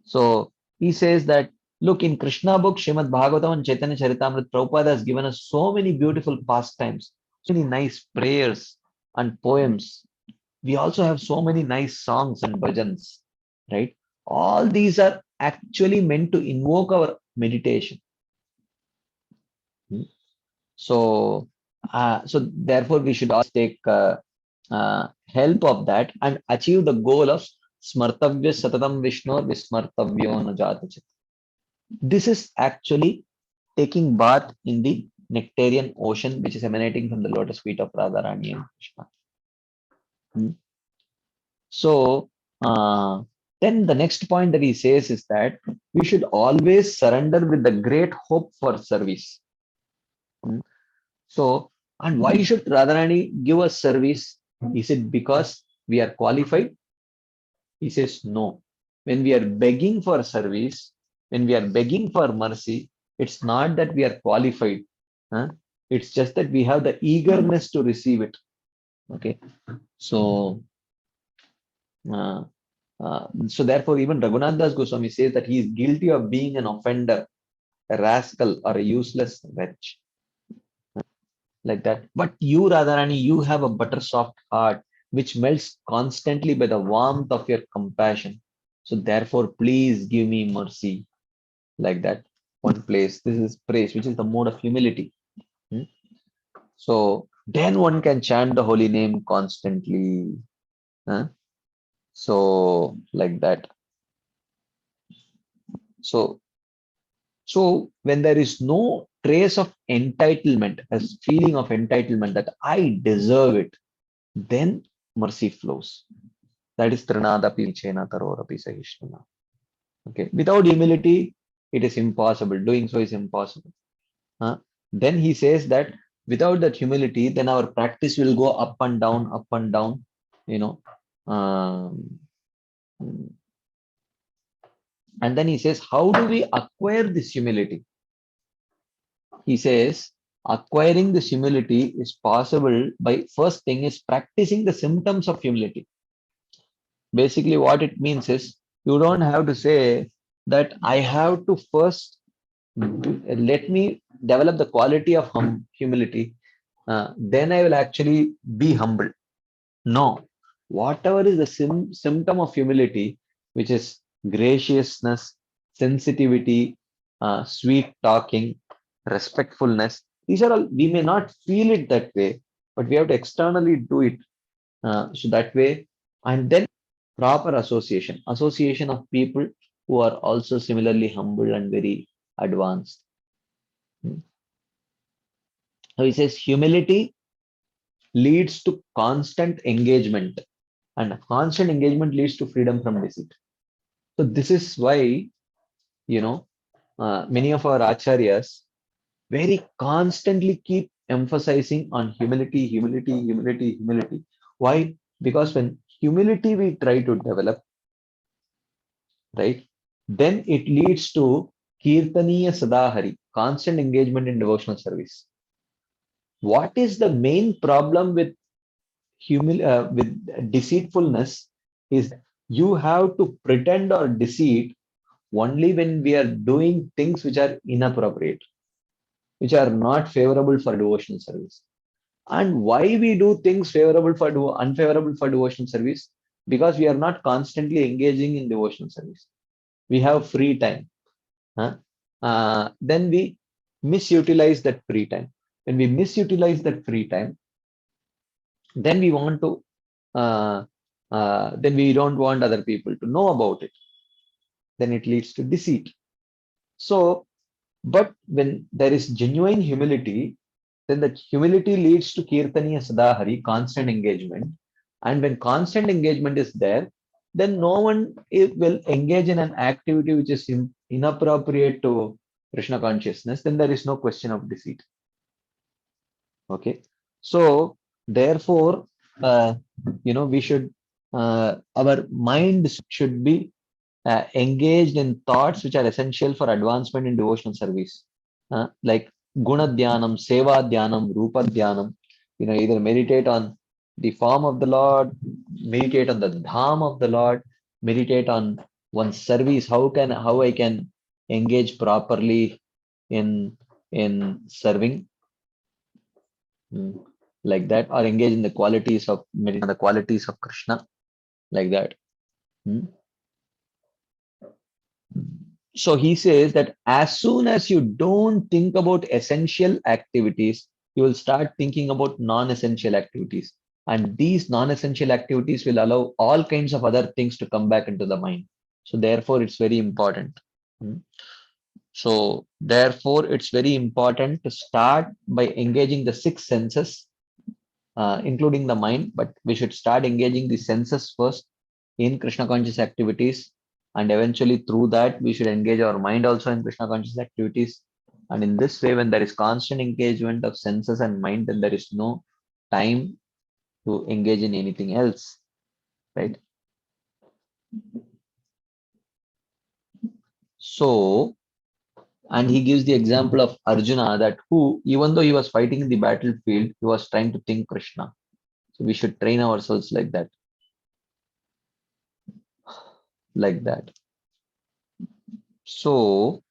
So he says that, look, in Krishna book, Srimad Bhagavatam and Chaitanya Charitamrita, Prabhupada has given us so many beautiful pastimes, so many nice prayers and poems. We also have so many nice songs and bhajans, right? All these are actually meant to invoke our meditation. So therefore we should also take help of that and achieve the goal of Smartavya Satatam Vishnu Vismartavyo Najatachit. This is actually taking bath in the nectarian ocean, which is emanating from the lotus feet of Radharani and Krishna. So then the next point that he says is that we should always surrender with the great hope for service. So, and why should Radharani give us service? Is it because we are qualified? He says no. When we are begging for service, when we are begging for mercy, it's not that we are qualified. It's just that we have the eagerness to receive it. Okay. So therefore, even Raghunath Das Goswami says that he is guilty of being an offender, a rascal, or a useless wretch. Like that. But you, Radharani, you have a butter soft heart which melts constantly by the warmth of your compassion. So therefore, please give me mercy. Like that. One place. This is praise, which is the mode of humility. So then one can chant the holy name constantly. So like that. So when there is no trace of entitlement, a feeling of entitlement that I deserve it, then mercy flows. That is Trinadapi Chena Tarorapi Sahishnuna. Okay. Without humility, it is impossible. Doing so is impossible. Then he says that without that humility, then our practice will go up and down, you know. And then he says, how do we acquire this humility? He says, acquiring this humility is possible by first thing is practicing the symptoms of humility. Basically, what it means is you don't have to say that I have to first let me develop the quality of humility. Then I will actually be humble. No, whatever is the symptom of humility, which is graciousness, sensitivity, sweet talking, respectfulness, these are all, we may not feel it that way, but we have to externally do it. So that way, and then proper association of people who are also similarly humble and very advanced. So he says humility leads to constant engagement, and constant engagement leads to freedom from deceit. So this is why, many of our acharyas very constantly keep emphasizing on humility. Why? Because when humility we try to develop, right, then it leads to kirtaniya sadahari, constant engagement in devotional service. What is the main problem with with deceitfulness is you have to pretend or deceit only when we are doing things which are inappropriate, which are not favorable for devotional service. And why we do things unfavorable for devotional service? Because we are not constantly engaging in devotional service. We have free time. Then we misutilize that free time. When we misutilize that free time, then we want to then we don't want other people to know about it. Then it leads to deceit. So, but when there is genuine humility, then that humility leads to kirtaniya sadahari, constant engagement. And when constant engagement is there, then no one will engage in an activity which is inappropriate to Krishna consciousness. Then there is no question of deceit. Okay. So therefore, we should, our mind should be engaged in thoughts which are essential for advancement in devotional service, like guna dhyanam, seva dhyanam, rupa dhyanam. Either meditate on the form of the Lord, meditate on the dham of the Lord, meditate on one's service. How I can engage properly in serving, like that, or engage in the qualities of Krishna, like that. So he says that as soon as you don't think about essential activities, you will start thinking about non-essential activities. And these non-essential activities will allow all kinds of other things to come back into the mind. So therefore, it's very important. So therefore, it's very important to start by engaging the 6 senses, including the mind, but we should start engaging the senses first in Krishna conscious activities. And eventually through that, we should engage our mind also in Krishna conscious activities. And in this way, when there is constant engagement of senses and mind, then there is no time to engage in anything else, right? So, and he gives the example of Arjuna, that who, even though he was fighting in the battlefield, he was trying to think Krishna. So we should train ourselves like that. Like that. So,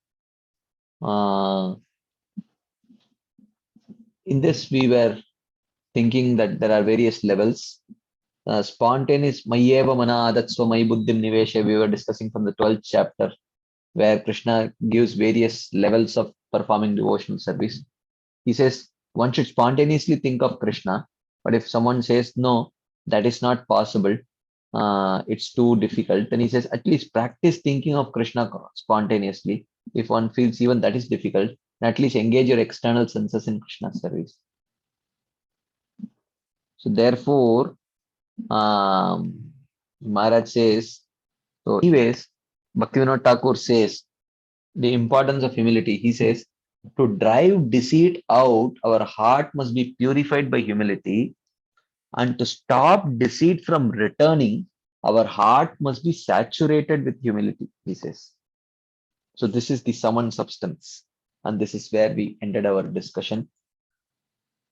in this, we were thinking that there are various levels. Spontaneous Mayeva Mana Adatsva Mai Buddhim Nivesha, we were discussing from the 12th chapter, where Krishna gives various levels of performing devotional service. He says one should spontaneously think of Krishna, but if someone says no, that is not possible, it's too difficult, then he says at least practice thinking of Krishna spontaneously. If one feels even that is difficult, at least engage your external senses in Krishna's service. So therefore, Maharaj says, so anyways, Bhaktivinoda Thakur says the importance of humility. He says, to drive deceit out, our heart must be purified by humility, and to stop deceit from returning, our heart must be saturated with humility, he says. So this is the sum and substance, and this is where we ended our discussion.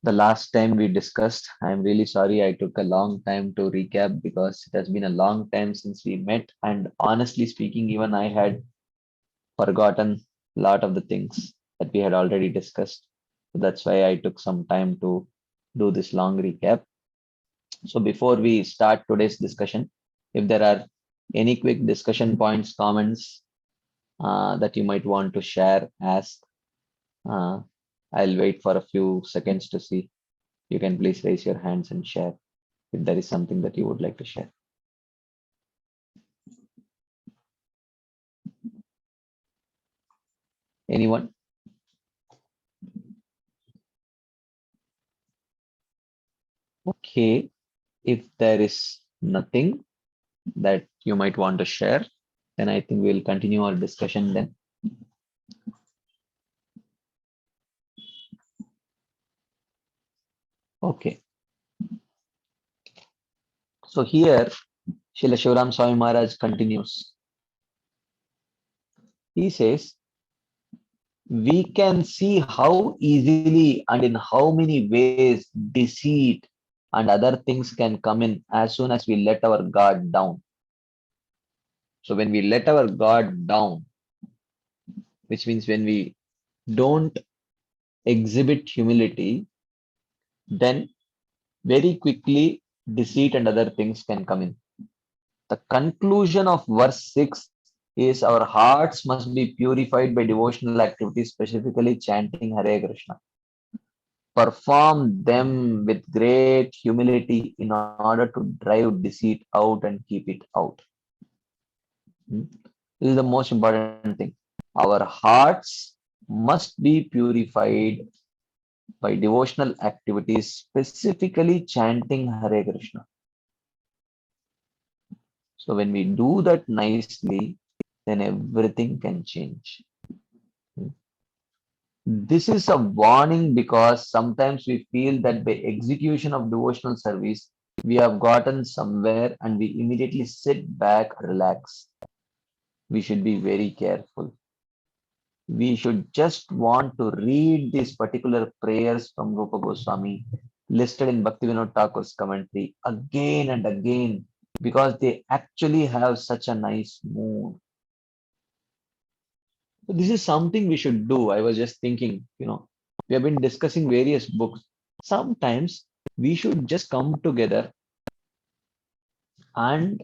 The last time we discussed, I'm really sorry I took a long time to recap because it has been a long time since we met, and honestly speaking, even I had forgotten a lot of the things that we had already discussed. So that's why I took some time to do this long recap. So before we start today's discussion, if there are any quick discussion points, comments that you might want to share, ask, uh, I'll wait for a few seconds to see. You can please raise your hands and share if there is something that you would like to share. Anyone? Okay, if there is nothing that you might want to share, then I think we'll continue our discussion then. Okay. So here, Srila Shivaram Swami Maharaj continues. He says, we can see how easily and in how many ways deceit and other things can come in as soon as we let our guard down. So when we let our guard down, which means when we don't exhibit humility, then very quickly deceit and other things can come in. The conclusion of verse 6 is our hearts must be purified by devotional activities, specifically chanting Hare Krishna. Perform them with great humility in order to drive deceit out and keep it out. This is the most important thing. Our hearts must be purified by devotional activities, specifically chanting Hare Krishna. So when we do that nicely, then everything can change. This is a warning because sometimes we feel that by execution of devotional service, we have gotten somewhere and we immediately sit back, relax. We should be very careful. We should just want to read these particular prayers from Rupa Goswami listed in Bhaktivinoda Thakur's commentary again and again because they actually have such a nice mood. So this is something we should do. I was just thinking, we have been discussing various books. Sometimes we should just come together and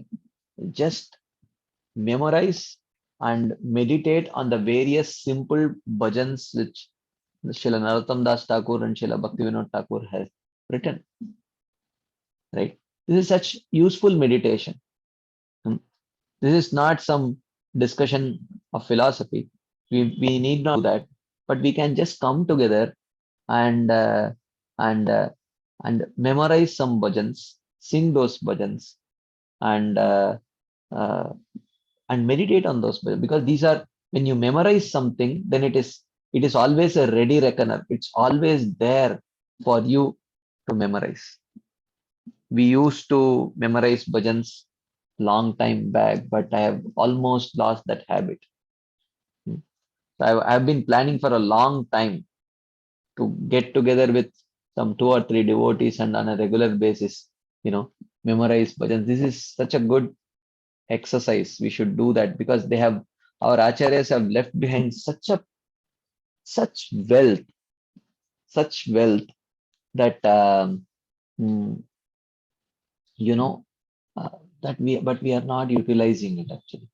just memorize and meditate on the various simple bhajans which Srila Narottam Das Thakur and Srila Bhaktivinoda Thakur has written. Right? This is such useful meditation. This is not some discussion of philosophy. We need not do that, but we can just come together and and uh, and memorize some bhajans, sing those bhajans, and uh, and meditate on those bhajans, because these are, when you memorize something, then it is always a ready reckoner. It's always there for you to memorize. We used to memorize bhajans long time back, but I have almost lost that habit. So I've been planning for a long time to get together with some 2 or 3 devotees and on a regular basis, memorize bhajans. This is such a good exercise. We should do that because our acharyas have left behind such wealth, that mm, you know but we are not utilizing it actually.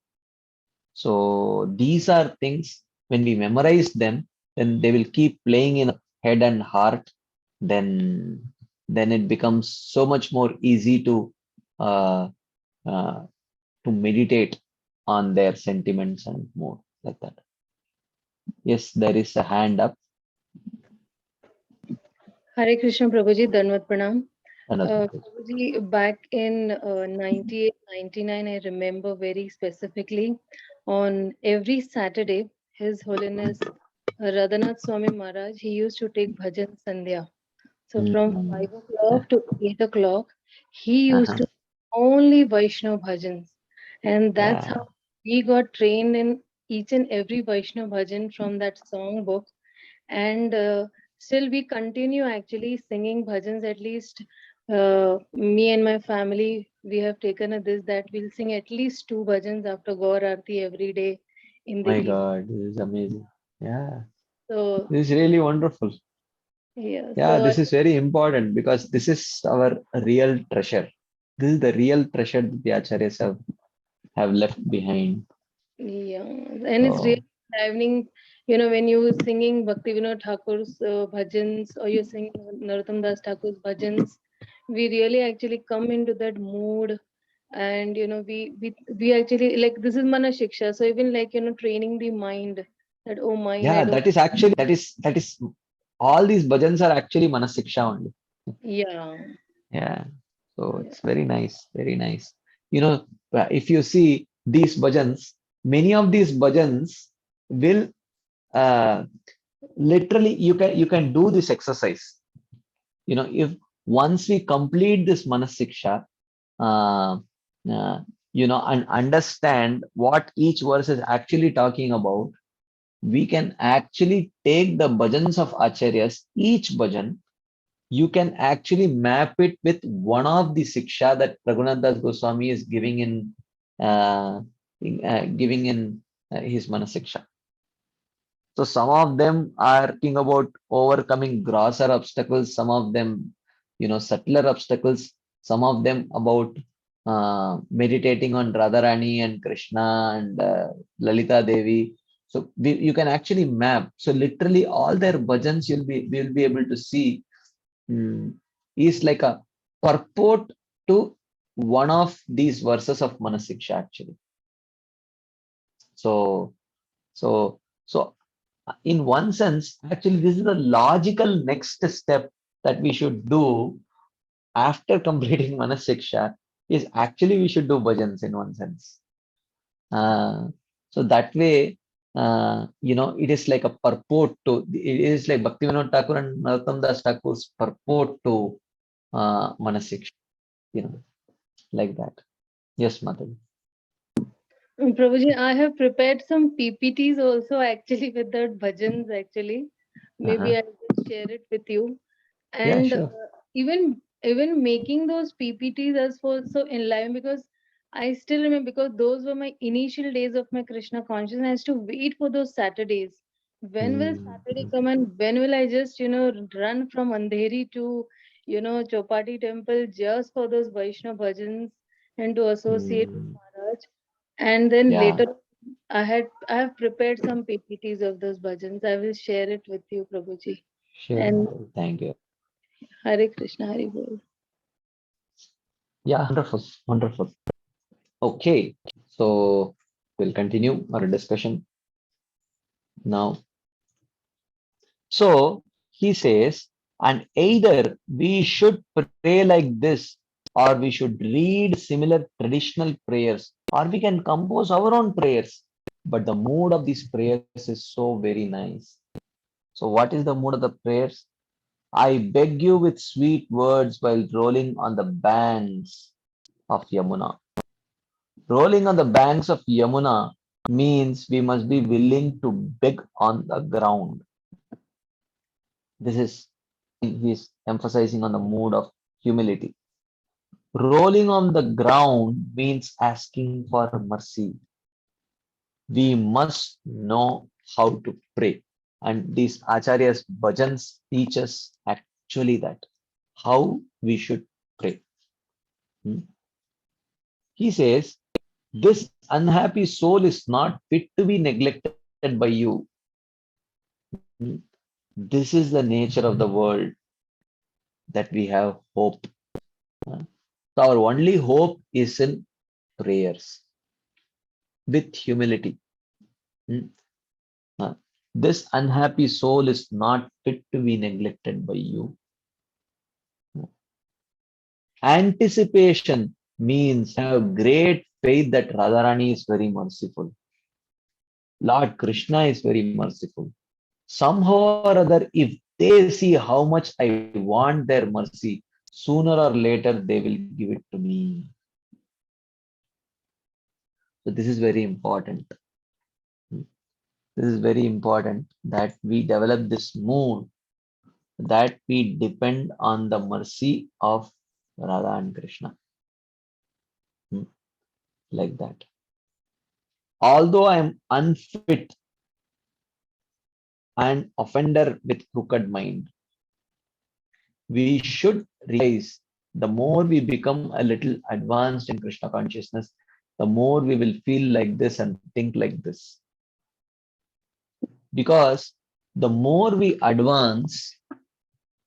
So these are things, when we memorize them, then they will keep playing in head and heart. Then it becomes so much more easy uh, uh, to meditate on their sentiments and more like that. Yes, there is a hand up. Hare Krishna Prabhuji, Danvat Pranam. Another. Prabhuji, back in 98, 99, I remember very specifically on every Saturday, His Holiness Radhanath Swami Maharaj, he used to take bhajan sandhya. So from Mm. 5 o'clock to 8 o'clock, he used Uh-huh. to only Vaishnav bhajans. And that's Yeah. how we got trained in each and every Vaishnav bhajan from that song book. And still we continue actually singing bhajans. At least me and my family, we have taken a this that we'll sing at least 2 bhajans after Gaur Aarti every day in the My evening. God, this is amazing. Yeah, So this is really wonderful. yeah, Yeah, so this is very important because this is our real treasure. This is the real treasure that the acharyas have left behind. yeah, and it's So really enlivening, when you singing Bhakti Vinod Thakur's bhajans or you sing Narottam Das Thakur's bhajans, we really actually come into that mood, and we actually like this is mana shiksha. So even like training the mind that oh mind, I yeah, don't. that is actually that is all these bhajans are actually manasiksha only. Yeah, Yeah. So yeah, it's very nice, very nice. You know, if you see these bhajans, many of these bhajans will literally you can do this exercise. If once we complete this manasiksha, uh, uh, and understand what each verse is actually talking about, we can actually take the bhajans of acharyas, each bhajan, you can actually map it with one of the siksha that Raghunath Das Goswami is giving in his manasiksha. So some of them are talking about overcoming grosser obstacles, some of them, subtler obstacles, some of them about meditating on Radharani and Krishna and Lalita Devi. So you can actually map. So literally all their bhajans we'll be able to see is like a purport to one of these verses of Manasiksha actually. So so so in one sense, actually, this is the logical next step that we should do after completing Manasiksha is actually we should do bhajans in one sense. Uh, so that way, it is like a purport to, it is like Bhaktivinoda Thakur and Narottam Das Thakur's purport to Manasiksha, like that. Yes, Madhavi. Prabhuji, I have prepared some PPTs also actually with that bhajans actually. Uh-huh. Maybe I'll just share it with you. Yeah, And sure. even making those PPTs as for so enlivened because I still remember because those were my initial days of my Krishna consciousness. I used to wait for those Saturdays. When will Saturday Mm, come and when will I just run from Andheri to Chopati temple just for those Vaishnav bhajans and to associate with mm, Maharaj. And then yeah, later I have prepared some PPTs of those bhajans. I will share it with you, Prabhuji. sure, And Madhavi. Thank you. Hare Krishna, Hare Bol. Yeah, wonderful, wonderful. Okay, so we'll continue our discussion now. So he says, and either we should pray like this, or we should read similar traditional prayers, or we can compose our own prayers. But the mood of these prayers is so very nice. So, what is the mood of the prayers? I beg you with sweet words while rolling on the banks of Yamuna. Rolling on the banks of Yamuna means we must be willing to beg on the ground. This is he's emphasizing on the mood of humility. Rolling on the ground means asking for mercy. We must know how to pray. And these acharyas bhajans teach us actually that how we should pray. Hmm. He says, this unhappy soul is not fit to be neglected by you. Hmm. This is the nature of the world that we have hope. Uh, So our only hope is in prayers with humility. Hmm. Uh, This unhappy soul is not fit to be neglected by you. Anticipation means have great faith that Radharani is very merciful. Lord Krishna is very merciful. Somehow or other, if they see how much I want their mercy, sooner or later they will give it to me. So this is very important. This is very important that we develop this mood that we depend on the mercy of Radha and Krishna. Like that. Although I am unfit and offender with crooked mind, we should realize the more we become a little advanced in Krishna consciousness, the more we will feel like this and think like this. Because the more we advance,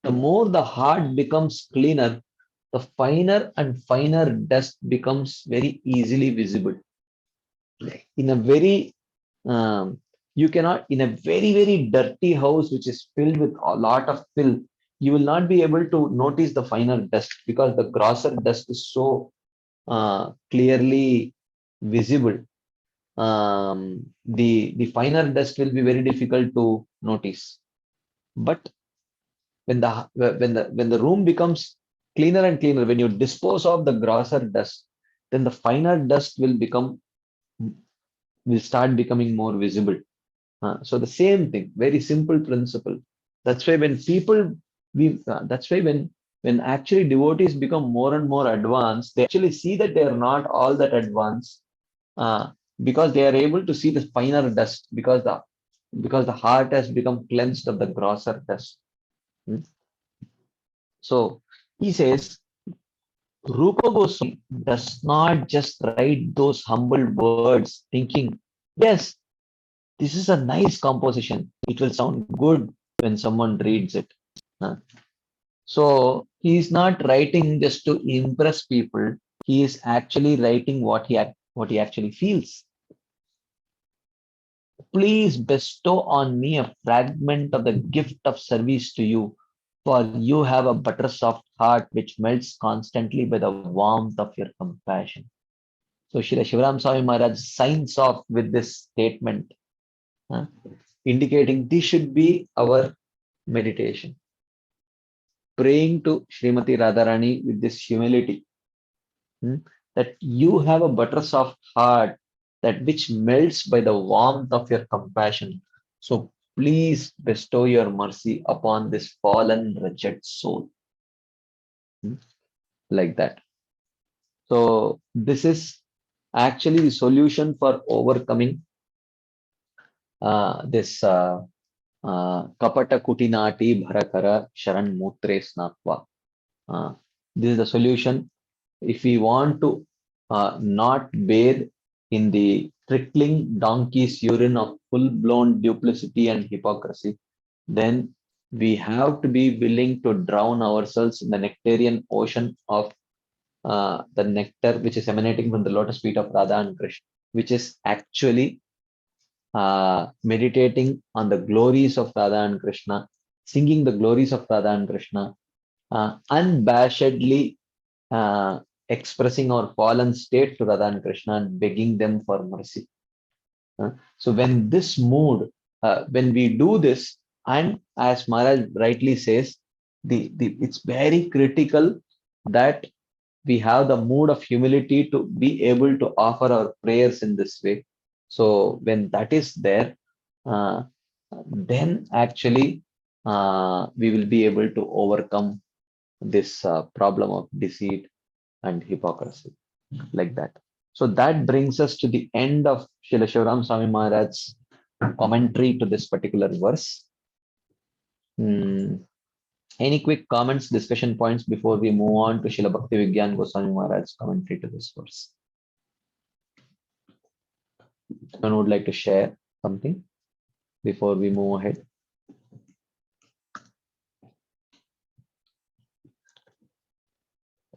the more the heart becomes cleaner, the finer and finer dust becomes very easily visible. In a very, you cannot, in a very, very dirty house which is filled with a lot of filth, you will not be able to notice the finer dust because the grosser dust is so clearly visible. The finer dust will be very difficult to notice. But when the room becomes cleaner and cleaner, when you dispose of the grosser dust, then the finer dust will start becoming more visible. So the same thing, very simple principle. That's why when people that's why when actually devotees become more and more advanced, they actually see that they are not all that advanced, because they are able to see the finer dust because the heart has become cleansed of the grosser dust. So he says, Rupa Goswami does not just write those humble words thinking, yes, this is a nice composition. It will sound good when someone reads it. So he is not writing just to impress people. He is actually writing what he actually feels. Please bestow on me a fragment of the gift of service to you, for you have a buttersoft heart which melts constantly by the warmth of your compassion. So Srila Shivaram Swami Maharaj signs off with this statement, indicating this should be our meditation. Praying to Srimati Radharani with this humility, that you have a buttersoft heart that which melts by the warmth of your compassion. So please bestow your mercy upon this fallen, wretched soul. Like that. So this is actually the solution for overcoming this kapata kutinati bharakara sharan mutre snatva. This is the solution. If we want to not bathe in the trickling donkey's urine of full-blown duplicity and hypocrisy, then we have to be willing to drown ourselves in the nectarian ocean of the nectar which is emanating from the lotus feet of Radha and Krishna, which is actually meditating on the glories of Radha and Krishna, singing the glories of Radha and Krishna, unabashedly expressing our fallen state to Radha and Krishna and begging them for mercy. So when this mood, when we do this, and as Maharaj rightly says, it's very critical that we have the mood of humility to be able to offer our prayers in this way. So when that is there, then actually we will be able to overcome this problem of deceit and hypocrisy, like that. So that brings us to the end of Srila Shivaram Swami Maharaj's commentary to this particular verse. Any quick comments, discussion points before we move on to Srila Bhakti Vigyan Goswami Maharaj's commentary to this verse? Someone would like to share something before we move ahead?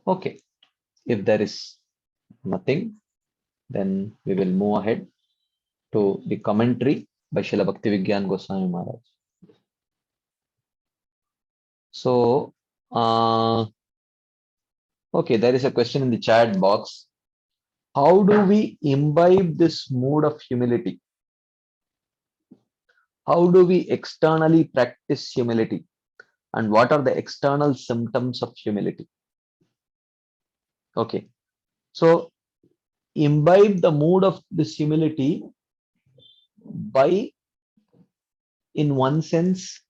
Okay, if there is nothing, then we will move ahead to the commentary by Srila Bhaktivigyan Goswami Maharaj. So, okay, there is a question in the chat box. How do we imbibe this mood of humility? How do we externally practice humility? And what are the external symptoms of humility? Okay, so imbibe the mood of this humility by, in one sense,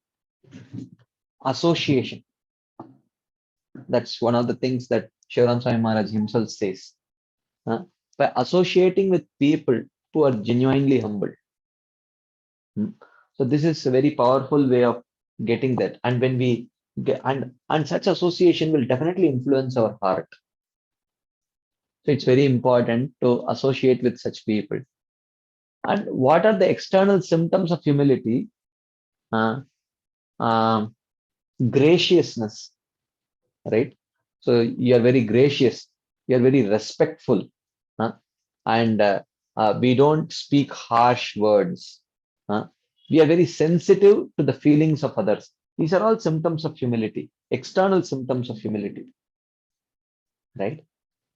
association. That's one of the things that Shivaram Swami Maharaj himself says. By associating with people who are genuinely humble. So this is a very powerful way of getting that. And when we get, and such association will definitely influence our heart. So it's very important to associate with such people. And what are the external symptoms of humility? Graciousness, right? So you are very gracious, you are very respectful, and we don't speak harsh words. We are very sensitive to the feelings of others. These are all symptoms of humility, external symptoms of humility, right?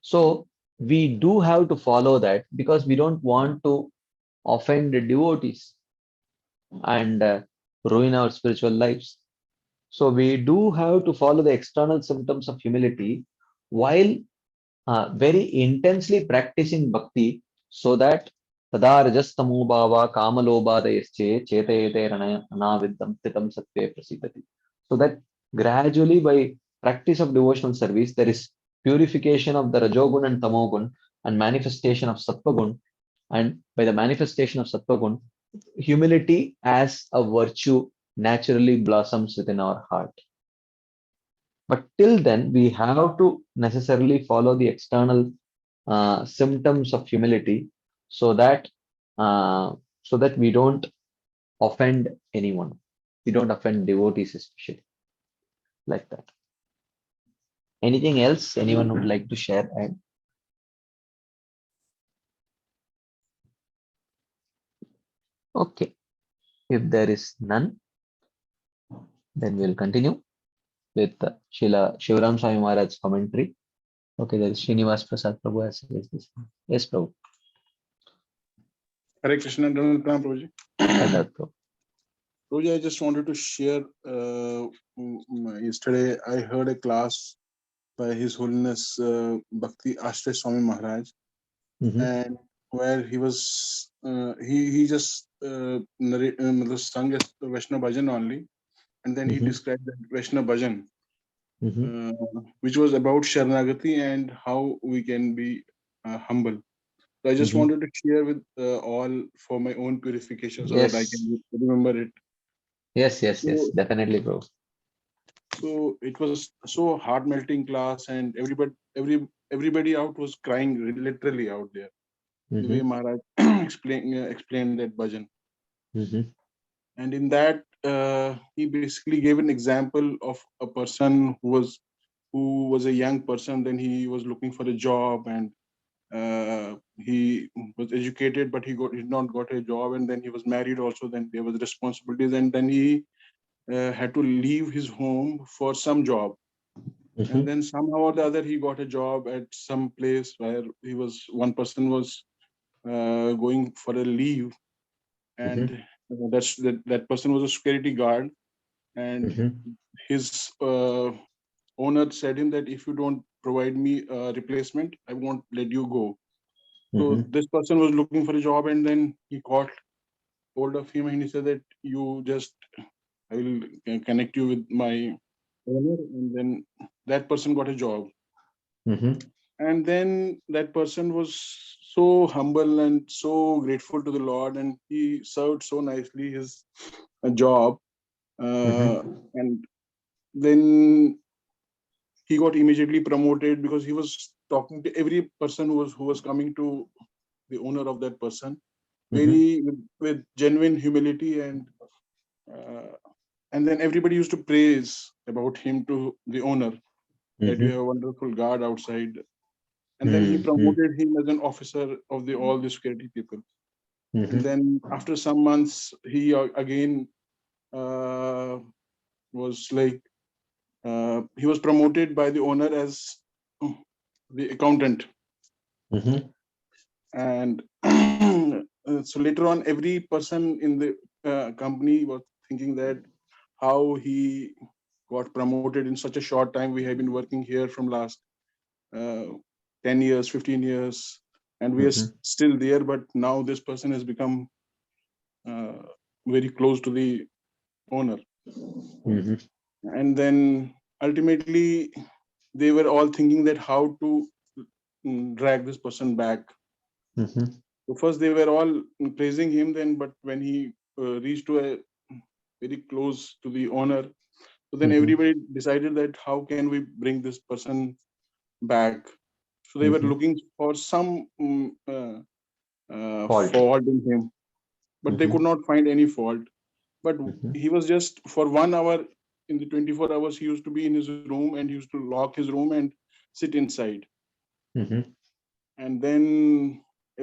So we do have to follow that because we don't want to offend the devotees and ruin our spiritual lives. So we do have to follow the external symptoms of humility while very intensely practicing bhakti, so that tadarajastamu bhava kamalobhadayasche chetayete anaviddam titam satve prasidati. So that gradually by practice of devotional service, there is purification of the rajogun and tamogun and manifestation of sattvagun. And by the manifestation of sattvagun, humility as a virtue naturally blossoms within our heart. But till then, we have to necessarily follow the external symptoms of humility, so that we don't offend anyone. We don't offend devotees, especially like that. Anything else anyone would like to share? And okay, if there is none, then we'll continue with Srila Shivaram Swami Maharaj's commentary. Okay, there is Srinivas Prasad Prabhu has raised this. Yes, Prabhu. Hare Krishna, Dhanush Prabhuji. Dhanush Prabhu. Prabhuji, I just wanted to share. Yesterday, I heard a class by His Holiness Bhakti Ashray Swami Maharaj, and where he was, he just sung a Vaishnava Bhajan only, and then he described that Vaishnava Bhajan, which was about Sharanagati and how we can be humble. So I just wanted to share with all for my own purification, so that I can remember it. Yes, definitely, bro. So it was so heart melting class, and everybody out was crying literally out there. The way Maharaj explained that bhajan. And in that, he basically gave an example of a person who was a young person. Then he was looking for a job, and he was educated, but he did not got a job. And then he was married also. Then there was responsibilities, and then he had to leave his home for some job. And then somehow or the other, he got a job at some place where one person was going for a leave, and that person was a security guard, and his owner said him that if you don't provide me a replacement, I won't let you go. So this person was looking for a job, and then he caught hold of him, and he said that I will connect you with my owner, and then that person got a job. And then that person was so humble and so grateful to the Lord, and he served so nicely his job. And then he got immediately promoted, because he was talking to every person who was coming to the owner of that person, very with genuine humility, and then everybody used to praise about him to the owner, that you have a wonderful guard outside. And then he promoted him as an officer of all the security people. Mhm. Then after some months, he again was like he was promoted by the owner as the accountant. Mhm. And so later on, every person in the company was thinking that how he got promoted in such a short time. We have been working here from last uh, 10 years, 15 years, and we are Mhm. still there. But now this person has become uh, very close to the owner. Mhm. And then ultimately, they were all thinking that how to drag this person back. Mhm. So first they were all praising him, then but when he reached to a very close to the owner, so then Mhm. everybody decided that how can we bring this person back. So they were Mhm. looking for some Fault. fault in him, but they could Mhm. not find any fault. But Mhm. he was just for 1 hour in the 24 hours, he used to be in his room and he used to lock his room and sit inside. Mhm. And then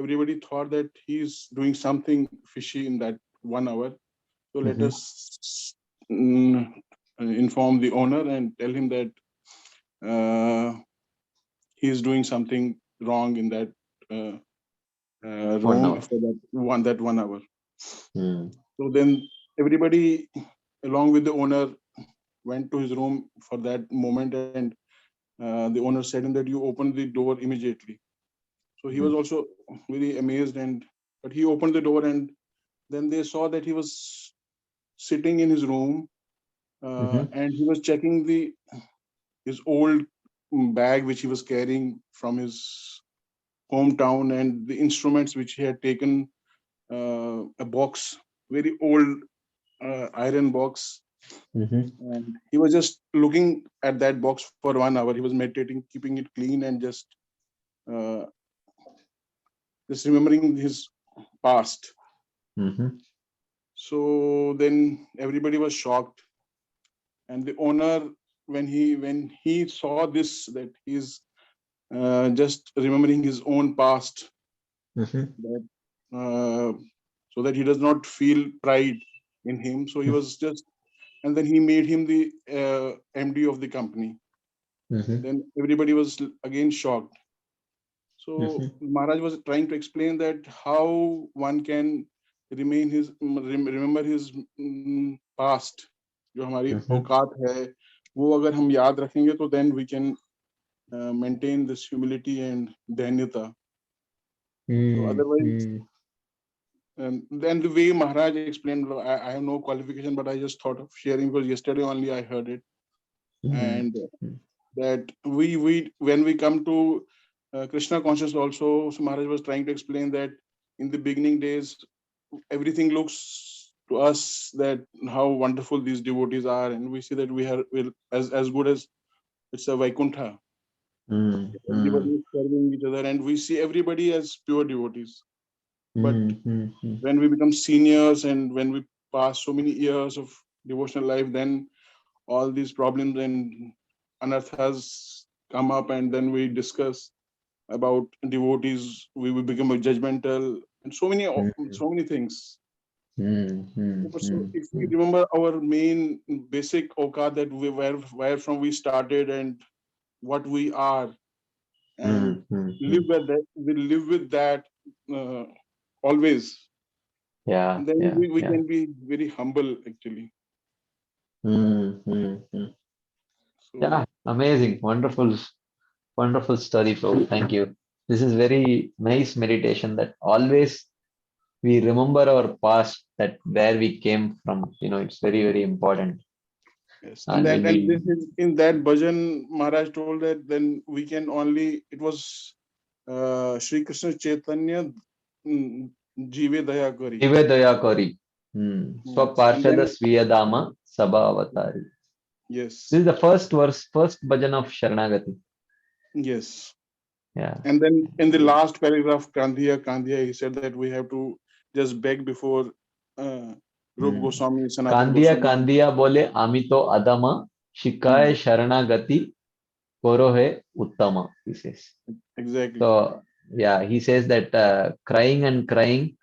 everybody thought that he's doing something fishy in that 1 hour. So let Mhm. us inform the owner and tell him that he is doing something wrong in that uh, 1 room hour. for that 1 hour. Mm. So then everybody, along with the owner, went to his room for that moment, and the owner said him that you open the door immediately. So he was Mhm. also very amazed, and but he opened the door, and then they saw that he was sitting in his room, Mhm. and he was checking his old bag which he was carrying from his hometown, and the instruments which he had taken, a box, very old iron box. Mhm. And he was just looking at that box for 1 hour. He was meditating, keeping it clean, and uh, just remembering his past. Mhm. So then everybody was shocked, and the owner, when he saw this, that he's just remembering his own past, Mhm. that so that he does not feel pride in him. So he was just, and then he made him the MD of the company. Mhm. Then everybody was again shocked. So Mhm. Maharaj was trying to explain that how one can remember his past, जो हमारी Mhm. औकात है, वो अगर हम याद रखेंगे तो then we can maintain this humility and dainyata. So Mm. otherwise, Mm. and then the way Maharaj explained, I have no qualification, but I just thought of sharing because yesterday only I heard it. Mm. And that we when we come to Krishna conscious also, so Maharaj was trying to explain that in the beginning days, everything looks to us that how wonderful these devotees are, and we see that we're as good as it's a Vaikuntha. Mm. Everybody Mm. is serving each other, and we see everybody as pure devotees. But Mm. Mm. when we become seniors and when we pass so many years of devotional life, then all these problems and anarthas come up, and then we discuss about devotees. We will become a judgmental and Mm. so many things. Mm. Mm. So Mm. if we Mm. remember our main basic oka, that we where from we started and what we are, and Mm. Mm. live Mm. with that, we live with that uh, always, Yeah. then Yeah. we Yeah. can be very humble actually. Mm. Mm. Mm. Yeah. So Amazing. Wonderful. Wonderful story, Prabhu. Thank you. This is very nice meditation that always we remember our past, that where we came from. It's very, very important. yes, and And then when and we this is in that bhajan, Maharaj told that then we can only, it was Shri Krishna Chaitanya, mm, Jive Daya Kari. Jive Daya Kari, Yes. And Swaparshada then Swiyadama Sabha Avatari. This yes, is the first verse, first bhajan of Sharanagati. yes. Yeah. And then in the last paragraph, Kandhiya, he said that we have to just beg before uh, Rup Hmm. Goswami, Sanatan Kandiya Goswami. Kandiya bole Amito Adama Shikaya Hmm, Sharanagati Korohe Uttama, he says. exactly. So, yeah, he says that crying and crying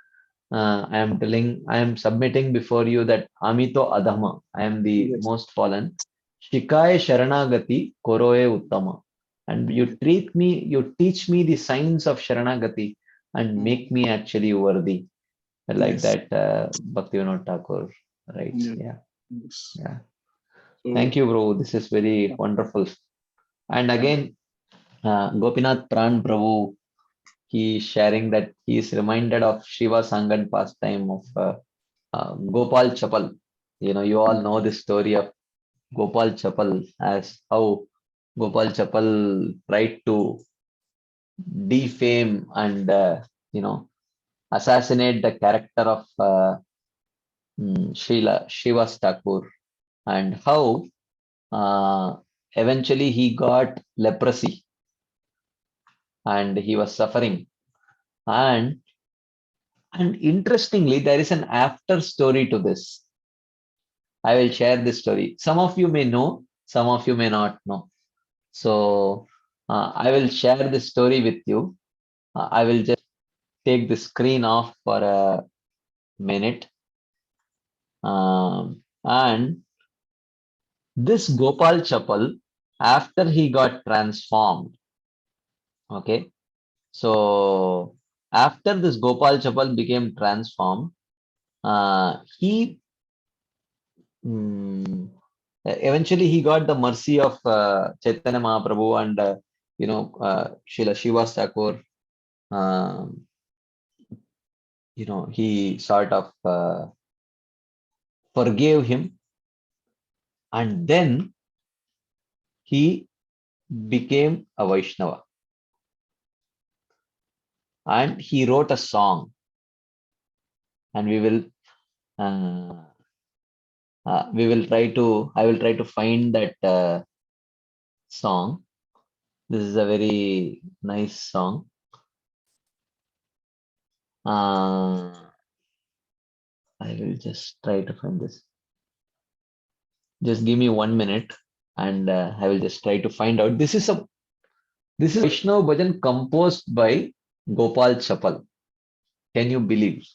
I am telling, I am submitting before you that Amito Adhama, I am the Yes. most fallen. Shikaye Sharanagati Koroe Uttama. And you teach me the signs of Sharanagati and make me actually worthy. Like Yes. that, Bhaktivinoda Thakur writes. Yeah. Yeah, Yes. yeah. So, Thank you, bro. This is very wonderful. And again, Gopinath Pran Prabhu, he is sharing that he is reminded of Shiva Sangan pastime of Gopal Chapal. You all know the story of Gopal Chapal, as how Gopal Chapal tried to defame and you know assassinate the character of Shiva Thakur, and how uh, eventually he got leprosy and he was suffering. And interestingly, there is an after story to this. I will share this story. Some of you may know, some of you may not know. So I will share this story with you. I will just take the screen off for a minute. And this Gopal Chapal, after he got transformed, okay. So after this Gopal Chapal became transformed, he eventually he got the mercy of Chaitanya Mahaprabhu and Srila Shiva Thakur. He sort of forgave him, and then he became a Vaishnava, and he wrote a song, and I will try to find that song. This is a very nice song. I will just try to find this. Just give me 1 minute, and I will just try to find out. This is Vaishnava Bhajan composed by Gopal Chapal. Can you believe?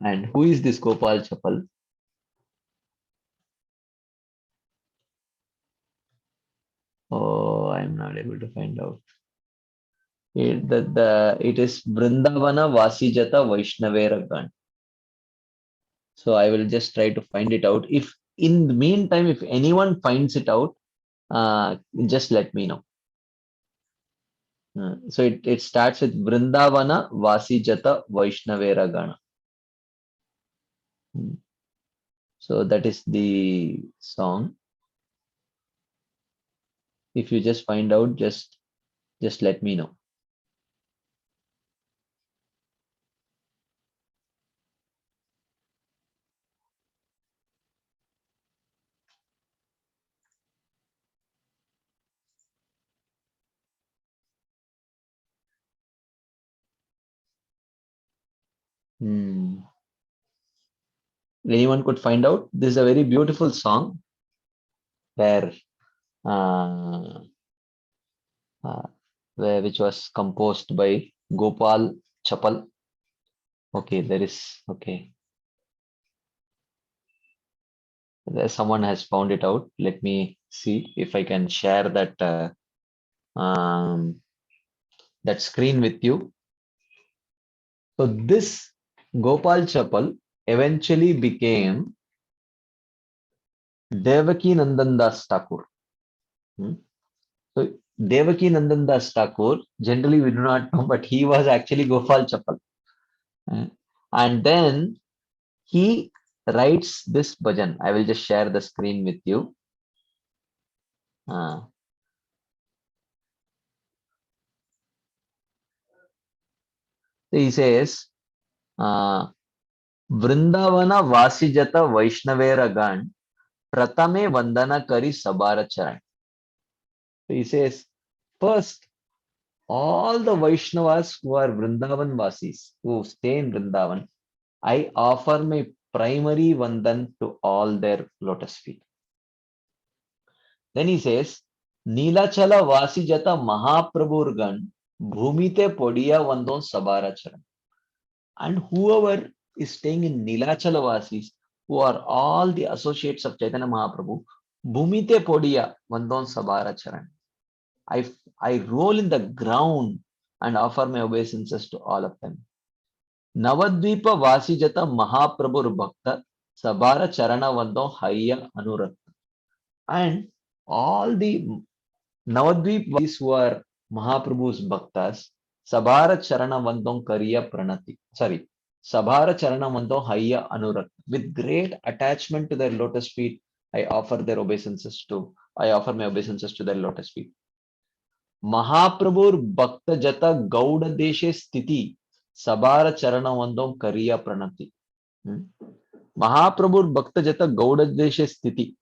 And who is this Gopal Chapal? Oh, I'm not able to find out. It is Vrindavana Vasijata Vaishnaveragan. So I will just try to find it out. If in the meantime, if anyone finds it out, just let me know. So it starts with Vrindavana Vasijata Vaishnaveragana. So that is the song. If you just find out, just let me know. Anyone could find out? This is a very beautiful song where which was composed by Gopal Chapal. Okay, someone has found it out. Let me see if I can share that that screen with you. So this Gopal Chapal eventually became Devaki Nandan Das Thakur. So Devaki Nandan Das Thakur, generally we do not know, but he was actually Gopal Chapal. And then he writes this bhajan. I will just share the screen with you. He says, Vrindavana Vasijata Vaishnaveragan Pratame Vandana Kari Sabara Charan. He says, first, all the Vaishnavas who are Vrindavan Vasis, who stay in Vrindavan, I offer my primary Vandan to all their lotus feet. Then he says, Nilachala Vasijata Mahaprabhurgan Bhumite Podiya Vandon Sabara Charan. And whoever is staying in Nilachala Vasis, who are all the associates of Chaitanya Mahaprabhu, Bhumite Podiya Vandon Sabara Charan. I roll in the ground and offer my obeisances to all of them. Navadvipa Vasijata Mahaprabhu Bhakta Sabara Charana Vandon Hayya Anurakta. And all the Navadvip Vasis who are Mahaprabhu's Bhaktas, Sabara Charana Vandon Kariya Pranati. Sorry. Sabhara Charana Mando Hayya Anurak. With great attachment to their lotus feet, I offer my obeisances to their lotus feet. Mahaprabhur Bhakta Jata Gauda Deshe Sthiti Sabhara Charana Mando Kariya Pranati. Mahaprabhur Bhakta Jata Gauda Deshe Sthiti.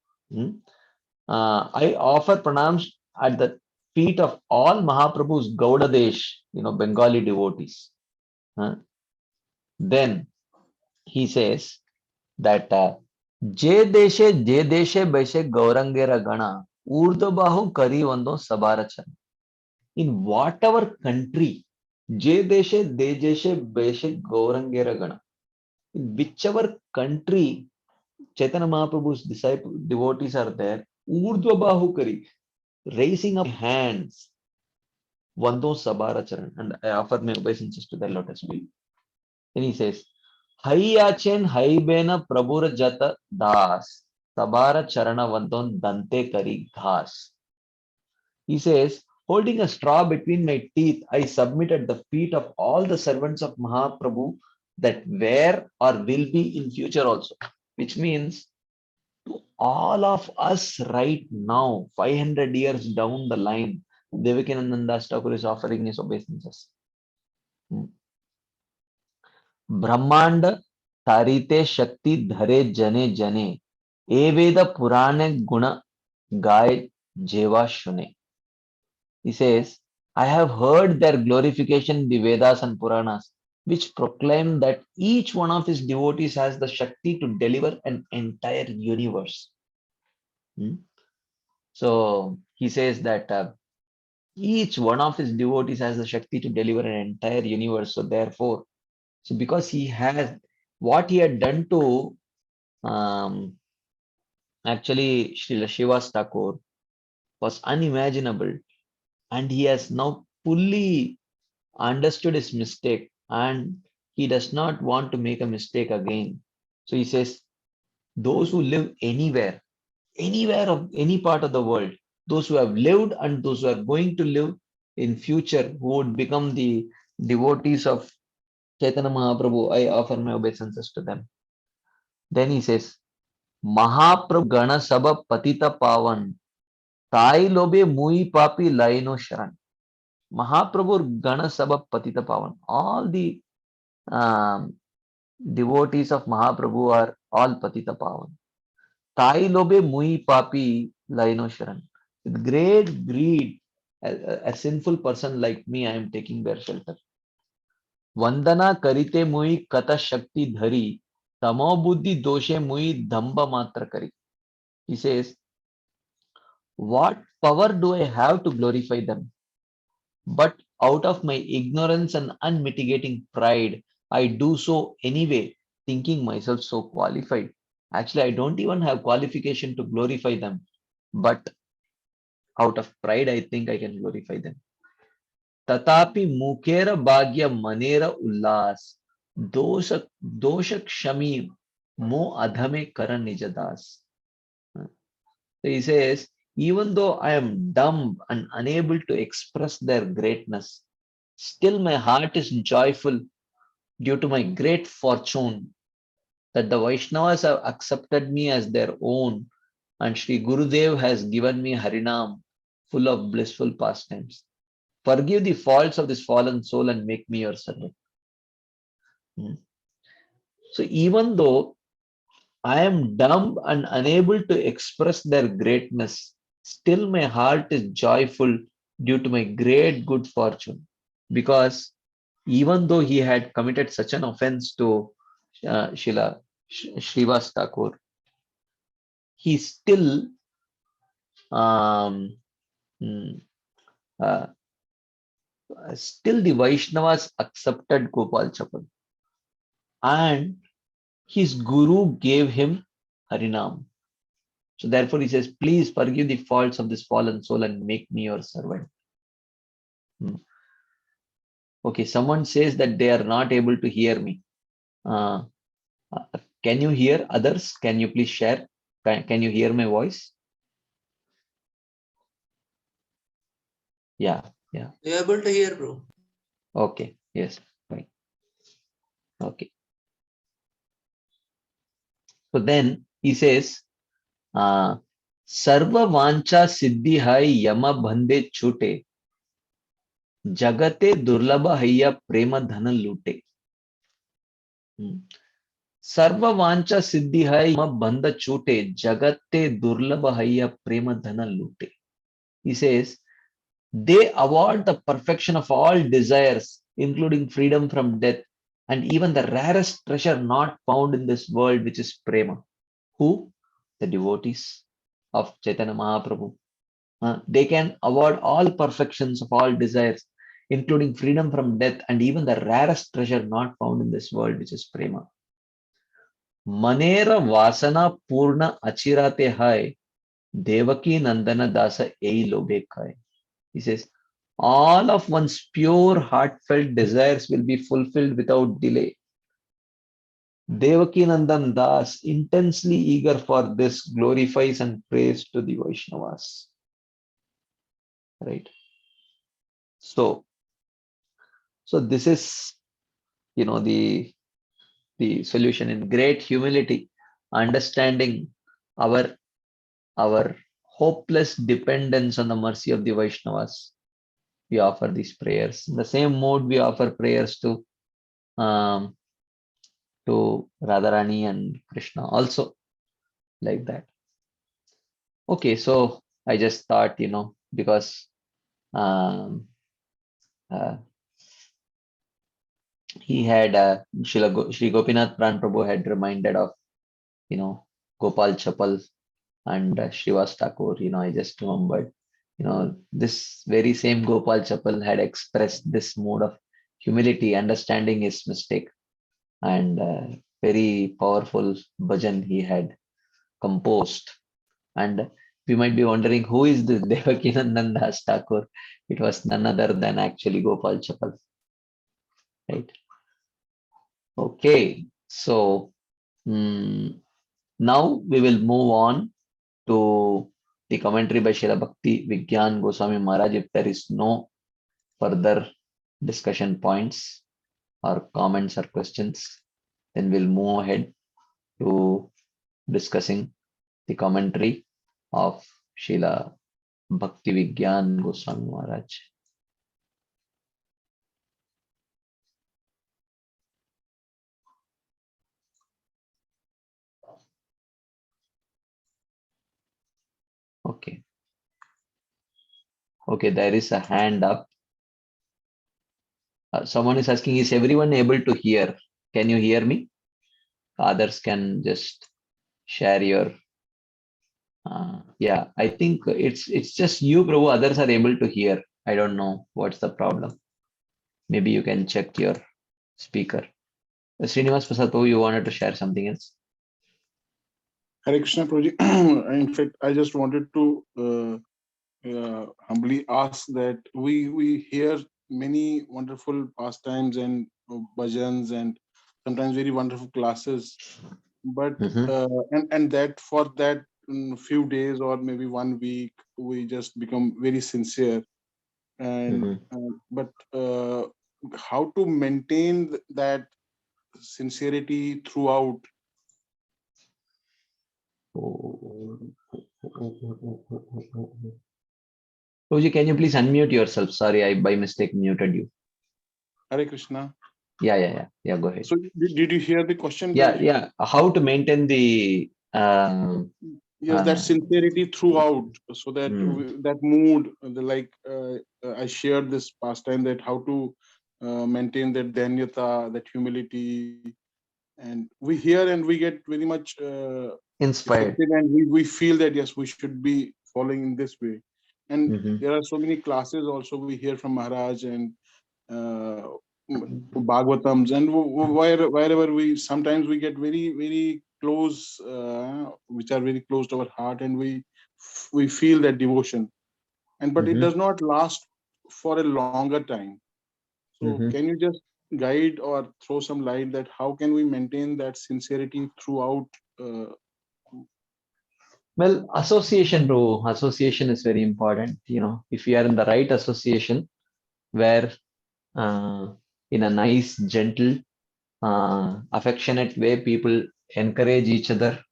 I offer pranams at the feet of all Mahaprabhu's Gauda Desh, Bengali devotees. Then he says that Je deshe baise gaurangera gana urdhabahu kari vando sabarachan. In whatever country, Je deshe baise gaurangera gana. In whichever country Chaitanya Mahaprabhu's devotees are there, urdhabahu kari, raising up hands, vando sabarachan, and I offer my obeisances to their lotus feet. Then he says, Hai achen hai bena prabhura jata das sabara charana vandon dante kari ghas. He says, holding a straw between my teeth, I submit at the feet of all the servants of Mahaprabhu that were or will be in future also. Which means to all of us right now, 500 years down the line, Devakinananda Thakur is offering his obeisances. ब्रह्मांड तारीते शक्ति धरे जने जने ए वेद पुराणे गुण गाय जेवा शुने. He says, I have heard their glorification in the Vedas and Puranas, which proclaim that each one of his devotees has the Shakti to deliver an entire universe. So he says that each one of his devotees has the Shakti to deliver an entire universe. So therefore, because he has what he had done to actually Srila Shivas Thakur was unimaginable, and he has now fully understood his mistake and he does not want to make a mistake again. So he says, those who live anywhere of any part of the world, those who have lived and those who are going to live in future, who would become the devotees of Chaitanya Mahaprabhu, I offer my obeisances to them. Then he says, Mahaprabhu Gana Sabha Patita Pavan Tai Lobe Mui Papi Laino Sharan. Mahaprabhu Gana Sabha Patita Pavan. All the devotees of Mahaprabhu are all Patita Pavan. Tai Lobe Mui Papi Laino Sharan. With great greed, a sinful person like me, I am taking their shelter. Vandana Karite Mui Kata Shakti Dhari Tamo Buddhi Doshe Mui Dhamba Matra Kari. He says, what power do I have to glorify them? But out of my ignorance and unmitigating pride, I do so anyway, thinking myself so qualified. Actually, I don't even have qualification to glorify them, but out of pride, I think I can glorify them. Tatapi mukera bhagya manera ullas doshak shami mo adhame karan nijadas. So he says, even though I am dumb and unable to express their greatness, still my heart is joyful due to my great fortune that the Vaishnavas have accepted me as their own and Sri Gurudev has given me Harinam full of blissful pastimes. Forgive the faults of this fallen soul and make me your servant. So even though I am dumb and unable to express their greatness, still my heart is joyful due to my great good fortune. Because even though he had committed such an offense to Srivas Thakur, he still still the Vaishnavas accepted Gopal Chapal. and his guru gave him Harinam. So therefore he says, please forgive the faults of this fallen soul and make me your servant. Okay, someone says that they are not able to hear me. Can you hear others? Can you please share? Can you hear my voice? Yeah. You able to hear, bro? Okay. Yes. Fine. Okay. So then he says, Sarva Vancha Siddhi Hai Yama Bhande Chute Jagate Durlabha Hayya Prema Dhana Lute. Sarva Vancha Siddhi Hai Yama Bhanda Chute Jagate Durlabha Hayya Prema Dhana Lute. He says, they award the perfection of all desires, including freedom from death, and even the rarest treasure not found in this world, which is prema. Who? The devotees of Chaitanya Mahaprabhu. They can award all perfections of all desires, including freedom from death, and even the rarest treasure not found in this world, which is prema. Manera Vasana Purna Achirate Hai Devaki Nandana Dasa Ei Lobe Kai. He says, all of one's pure heartfelt desires will be fulfilled without delay. Devaki Nandan Das, intensely eager for this, glorifies and prays to the Vaishnavas. Right? So this is, the solution in great humility, understanding our hopeless dependence on the mercy of the Vaishnavas. We offer these prayers. In the same mode, we offer prayers to Radharani and Krishna also, like that. Okay, so I just thought, because he had Shri Gopinath Pran Prabhu had reminded of, Gopal Chapal and Srivas Thakur. I just remembered, this very same Gopal Chapal had expressed this mode of humility, understanding his mistake, and very powerful bhajan he had composed. And we might be wondering, who is this Devakinandan Das Thakur? It was none other than actually Gopal Chapal. Right? Okay, so now we will move on to the commentary by Srila Bhakti Vigyan Goswami Maharaj. If there is no further discussion points or comments or questions, then we'll move ahead to discussing the commentary of Srila Bhakti Vigyan Goswami Maharaj. Okay. Okay, there is a hand up. Someone is asking, is everyone able to hear? Can you hear me? Others can just share your. Yeah, I think it's just you, Prabhu. Others are able to hear. I don't know what's the problem. Maybe you can check your speaker. Srinivas Prasad, you wanted to share something else? Hare Krishna Prabhuji. In fact, I just wanted to humbly ask that we hear many wonderful pastimes and bhajans and sometimes very wonderful classes, but and that for that few days or maybe 1 week we just become very sincere, and but how to maintain that sincerity throughout? Prabhuji, can you please unmute yourself? Sorry, I by mistake muted you. Hare Krishna. Yeah. Go ahead. So did you hear the question? Yeah. How to maintain the yes, that sincerity throughout, so that that mood, I shared this pastime, that how to maintain that danyata, that humility, and we hear and we get very much inspired, affected, and we feel that yes, we should be following in this way. And there are so many classes also we hear from Maharaj, and Bhagavatams, and wherever we sometimes we get very close, which are very close to our heart, and we feel that devotion, and but it Mhm. does not last for a longer time. So Mhm. can you just guide or throw some light that how can we maintain that sincerity throughout? Uh, Well, association, bro. Association is very important. If you are in the right association where uh, in a nice, gentle, affectionate way, people encourage each other,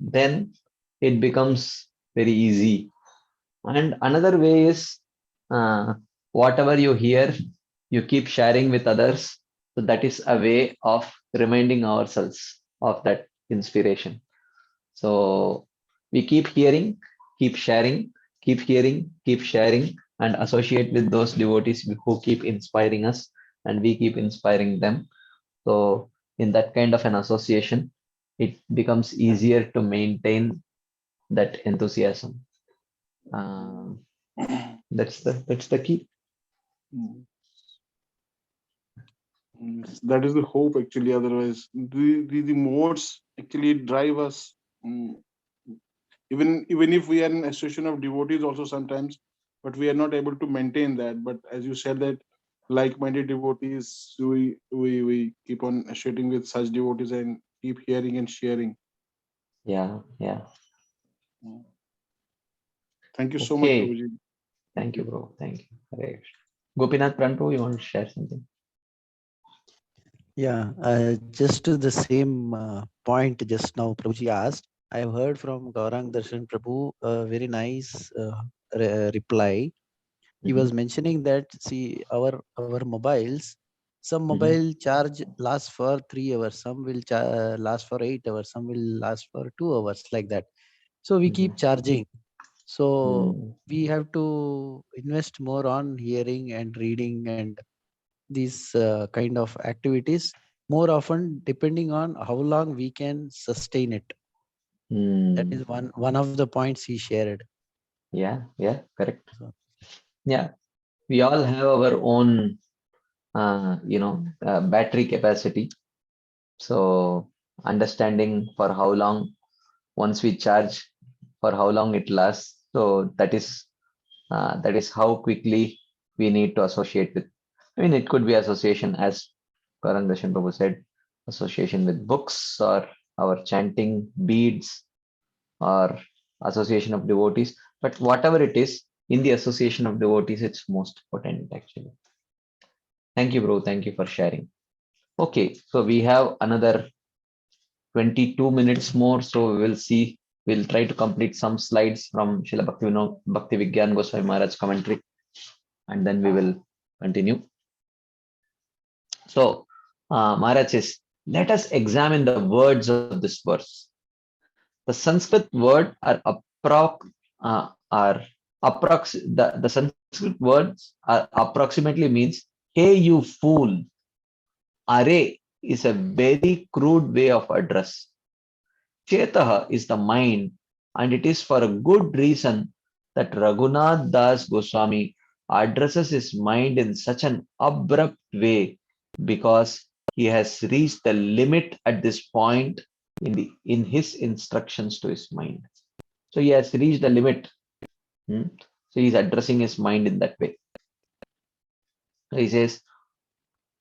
then it becomes very easy. And another way is whatever you hear, you keep sharing with others. So that is a way of reminding ourselves of that inspiration. So we keep hearing, keep sharing, keep hearing, keep sharing, and associate with those devotees who keep inspiring us, and we keep inspiring them. So in that kind of an association, it becomes easier to maintain that enthusiasm. Um, that's the key. that is the hope actually. Otherwise, the modes actually drive us. mm, even if we are in association of devotees also sometimes, but we are not able to maintain that. But as you said that like-minded devotees, we keep on associating with such devotees and keep hearing and sharing. Yeah, yeah. Thank you so much, Okay. Prabhuji. Thank you, bro. Thank you. Hare Krishna. Gopinath Prantu, you want to share something? Yeah, just to the same point just now Prabhuji asked, I have heard from Gaurang Darshan Prabhu a very nice reply. He was Mhm. mentioning that, see, our mobiles, some Mhm. mobile charge lasts for 3 hours, some will last for 8 hours, some will last for 2 hours, like that. So we keep Mhm. charging. So Mm. we have to invest more on hearing and reading and these kind of activities more often, depending on how long we can sustain it. That Mm. is one of the points he shared. Yeah, yeah, correct. So, Yeah, we all have our own, battery capacity. So understanding for how long, once we charge, for how long it lasts. So that is how quickly we need to associate with. I mean, it could be association, as Karandashan Prabhu said, association with books or our chanting beads or association of devotees. But whatever it is, in the association of devotees, it's most potent actually. Thank you, bro. Thank you for sharing. Okay, so we have another 22 minutes more, so we will see. We'll try to complete some slides from Srila Bhakti Vigyan Goswami Maharaj commentary, and then we will continue. So, Maharaj says, let us examine the words of this verse. The Sanskrit word the Sanskrit words are approximately means, hey, you fool. Are is a very crude way of address. Chetaha is the mind, and it is for a good reason that Raghunath Das Goswami addresses his mind in such an abrupt way, because he has reached the limit at this point in his instructions to his mind. So he has reached the limit. So he's addressing his mind in that way. He says,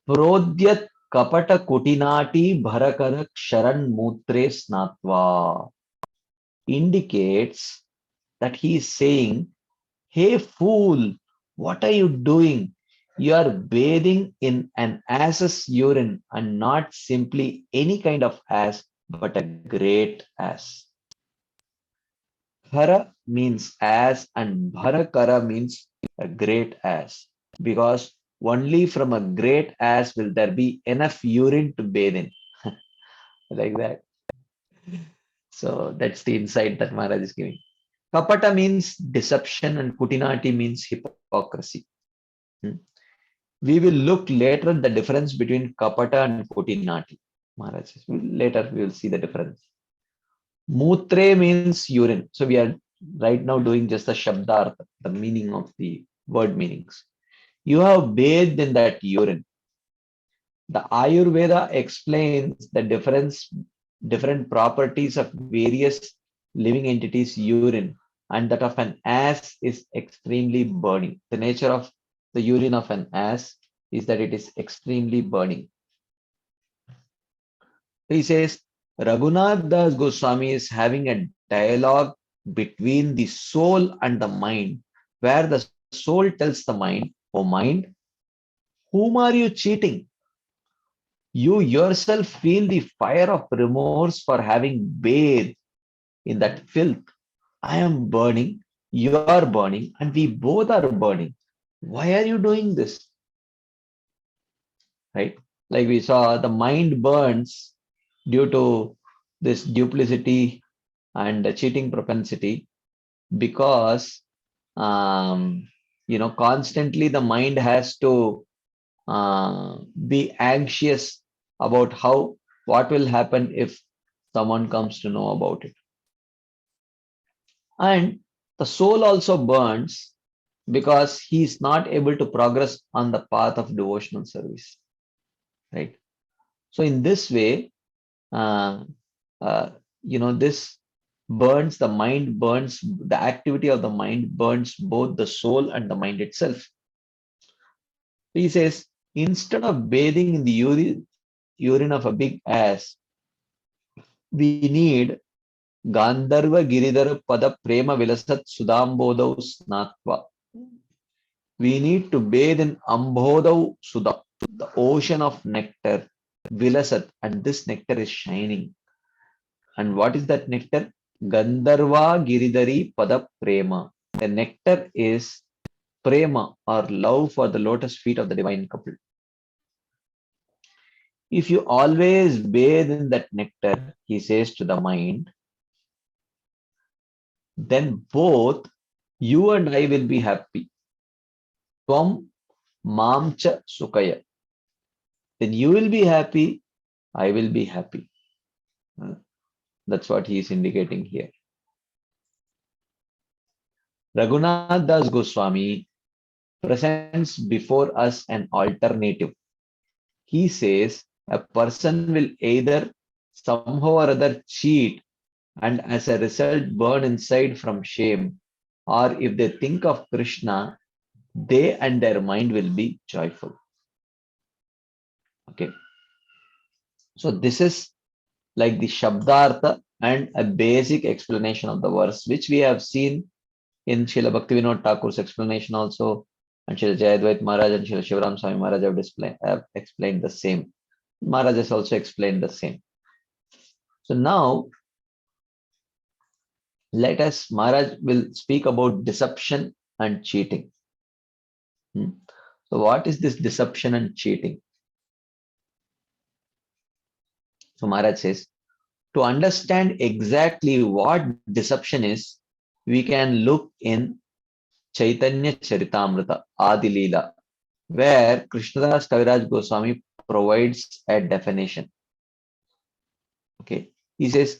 Prodyat kapata kutinati bharakara sharan mutre snatva, indicates that he is saying, hey fool, what are you doing? You are bathing in an ass's urine, and not simply any kind of ass, but a great ass. Hara means ass, and Bharakara means a great ass, because only from a great ass will there be enough urine to bathe in. Like that. So that's the insight that Maharaj is giving. Kapata means deception, and Kutinati means hypocrisy. Hmm. We will look later at the difference between Kapata and Kutinati. Maharaj says, later we will see the difference. Mutre means urine. So we are right now doing just the Shabdarth, the meaning of the word meanings. You have bathed in that urine. The Ayurveda explains the different properties of various living entities' urine, and that of an ass is extremely burning. The nature of the urine of an ass is that it is extremely burning. He says Raghunath Das Goswami is having a dialogue between the soul and the mind, where the soul tells the mind, "Oh mind, whom are you cheating? You yourself feel the fire of remorse for having bathed in that filth. I am burning, you are burning, and we both are burning. Why are you doing this?" Right? Like we saw, the mind burns due to this duplicity and the cheating propensity, because constantly the mind has to be anxious about what will happen if someone comes to know about it. And the soul also burns because he is not able to progress on the path of devotional service, right? So in this way, uh, this burns, the mind burns, the activity of the mind burns both the soul and the mind itself. He says, instead of bathing in the urine of a big ass, we need Gandharva Giridhara Pada Prema Vilasat Sudambodau Snatva. We need to bathe in Ambodau Sudha, the ocean of nectar, Vilasat, and this nectar is shining. And what is that nectar? Gandharva Giridhari Pada Prema. The nectar is prema, or love for the lotus feet of the divine couple. If you always bathe in that nectar, he says to the mind, then both you and I will be happy. Tvam mamcha sukaya. Then you will be happy, I will be happy. That's what he is indicating here. Raghunath Das Goswami presents before us an alternative. He says a person will either somehow or other cheat and as a result burn inside from shame, or if they think of Krishna, they and their mind will be joyful. Okay. So this is like the Shabdartha and a basic explanation of the verse, which we have seen in Srila Bhaktivinoda Thakur's explanation also, and Srila Jayadvait Maharaj and Srila Shivaram Swami Maharaj have explained the same. Maharaj has also explained the same. So now, Maharaj will speak about deception and cheating. So what is this deception and cheating? So Maharaj says, to understand exactly what deception is, we can look in Chaitanya Charitamrita, Adi Leela, where Krishnadas Kaviraj Goswami provides a definition. Okay, he says,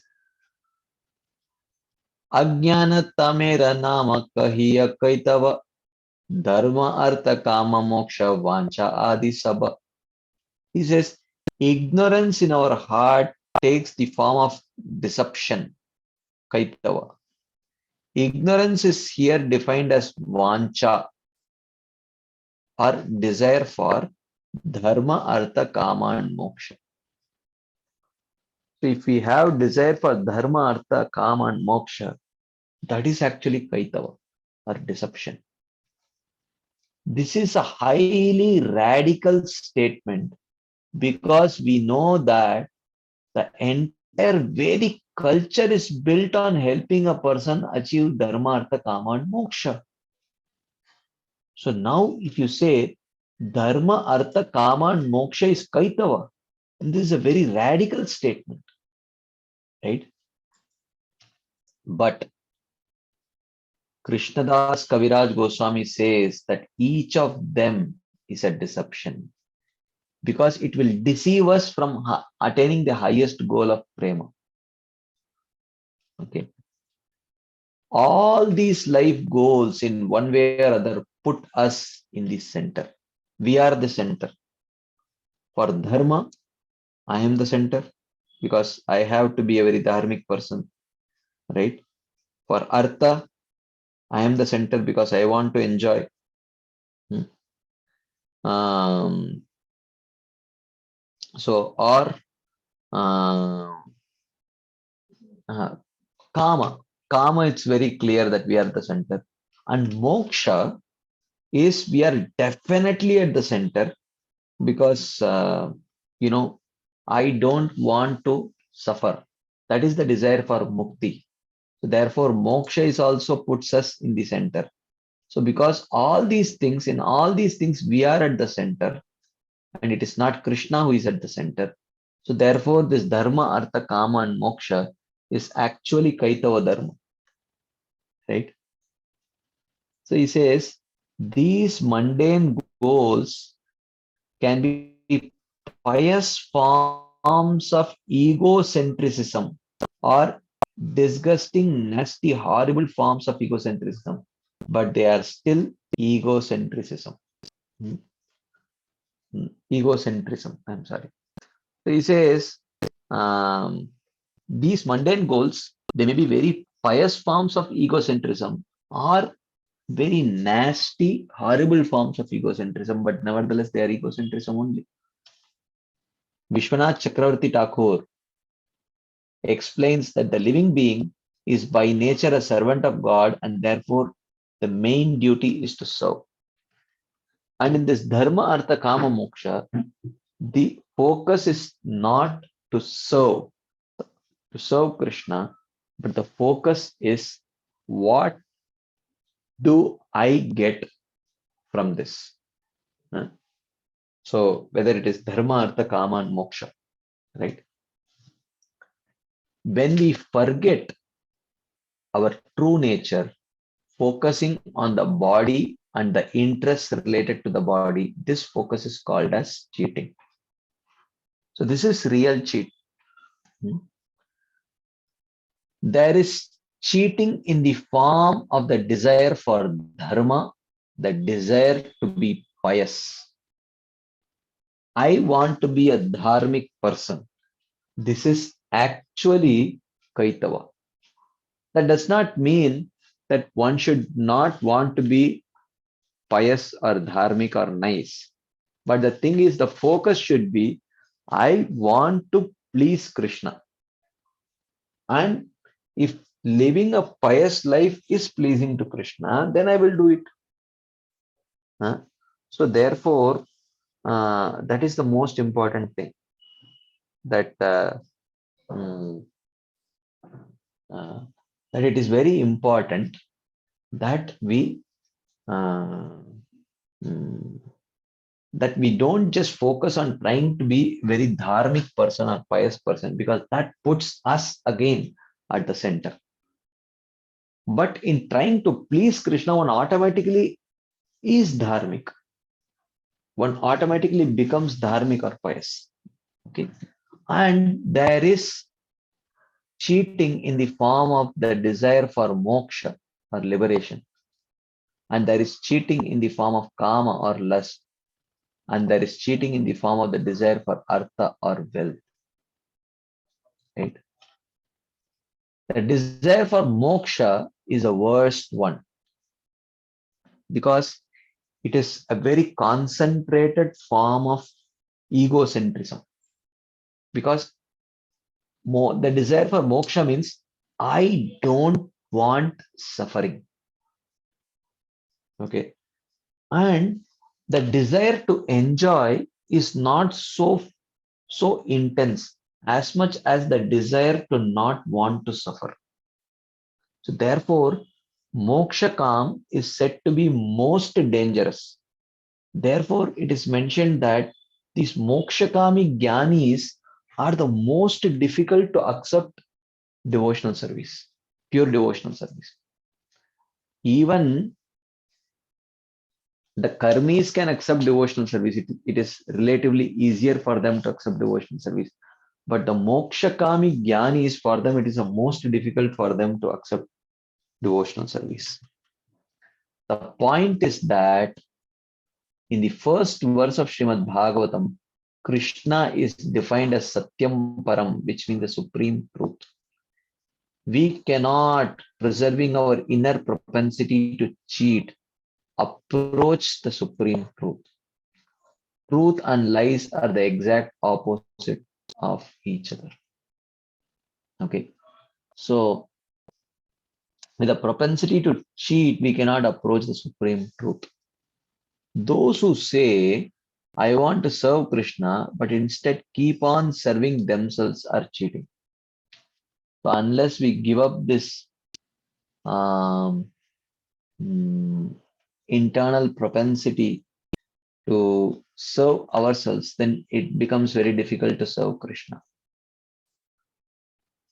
Ajnana Tamera Nama Kahiya Kaitava Dharma Artha Kama Moksha Vancha Adi Sabha. He says, ignorance in our heart takes the form of deception, Kaitava. Ignorance is here defined as vancha, or desire for dharma, artha, kama, and moksha. So if we have desire for dharma, artha, kama, and moksha, that is actually kaitava, or deception. This is a highly radical statement because we know that the entire Vedic culture is built on helping a person achieve dharma, artha, kama, and moksha. So now if you say dharma, artha, kama, and moksha is kaitava, and this is a very radical statement, right? But Krishnadas Kaviraj Goswami says that each of them is a deception because it will deceive us from attaining the highest goal of prema. Okay. All these life goals in one way or other put us in the center. We are the center. For dharma, I am the center because I have to be a very dharmic person, right? For artha, I am the center because I want to enjoy. Um, so, or kama. Kama, it's very clear that we are the center. And moksha is we are definitely at the center because, I don't want to suffer. That is the desire for mukti. So therefore, moksha is also puts us in the center. So because in all these things, we are at the center and it is not Krishna who is at the center. So therefore, this dharma, artha, kama and moksha is actually kaitava dharma, right? So he says, these mundane goals can be pious forms of egocentrism or disgusting, nasty, horrible forms of egocentrism, but they are still egocentrism. Egocentrism, I'm sorry. So he says, these mundane goals, they may be very pious forms of egocentrism or very nasty, horrible forms of egocentrism, but nevertheless, they are egocentrism only. Vishwanath Chakravarti Thakur explains that the living being is by nature a servant of God and therefore the main duty is to serve. And in this dharma, artha, kama, moksha, the focus is not to serve Krishna, but the focus is what do I get from this? So whether it is dharma, artha, kama, and moksha, right? When we forget our true nature, focusing on the body and the interests related to the body, this focus is called as cheating. So this is real cheat. There is cheating in the form of the desire for dharma, the desire to be pious. I want to be a dharmic person. This is actually kaitava. That does not mean that one should not want to be pious or dharmic or nice. But the thing is, the focus should be, I want to please Krishna. And if living a pious life is pleasing to Krishna, then I will do it. So therefore, that is the most important thing. That that it is very important that we don't just focus on trying to be very dharmic person or pious person, because that puts us again at the center. But in trying to please Krishna, one automatically is dharmic. One automatically becomes dharmic or pious. Okay. And there is cheating in the form of the desire for moksha or liberation. And there is cheating in the form of kama or lust. And there is cheating in the form of the desire for artha or wealth. Right? The desire for moksha is a worst one, because it is a very concentrated form of egocentrism. Because the desire for moksha means I don't want suffering. Okay. And the desire to enjoy is not so intense as much as the desire to not want to suffer. So therefore, moksha kam is said to be most dangerous. Therefore, it is mentioned that these mokshakami jnanis are the most difficult to accept devotional service, pure devotional service. Even the karmis can accept devotional service. It is relatively easier for them to accept devotional service. But the mokshakami jnanis, for them, it is the most difficult for them to accept devotional service. The point is that in the first verse of Srimad Bhagavatam, Krishna is defined as Satyam Param, which means the supreme truth. We cannot, preserving our inner propensity to cheat, approach the supreme truth. Truth and lies are the exact opposite of each other. Okay, so with a propensity to cheat, we cannot approach the supreme truth. Those who say, I want to serve Krishna, but instead keep on serving themselves are cheating. So unless we give up this internal propensity to serve ourselves, then it becomes very difficult to serve Krishna.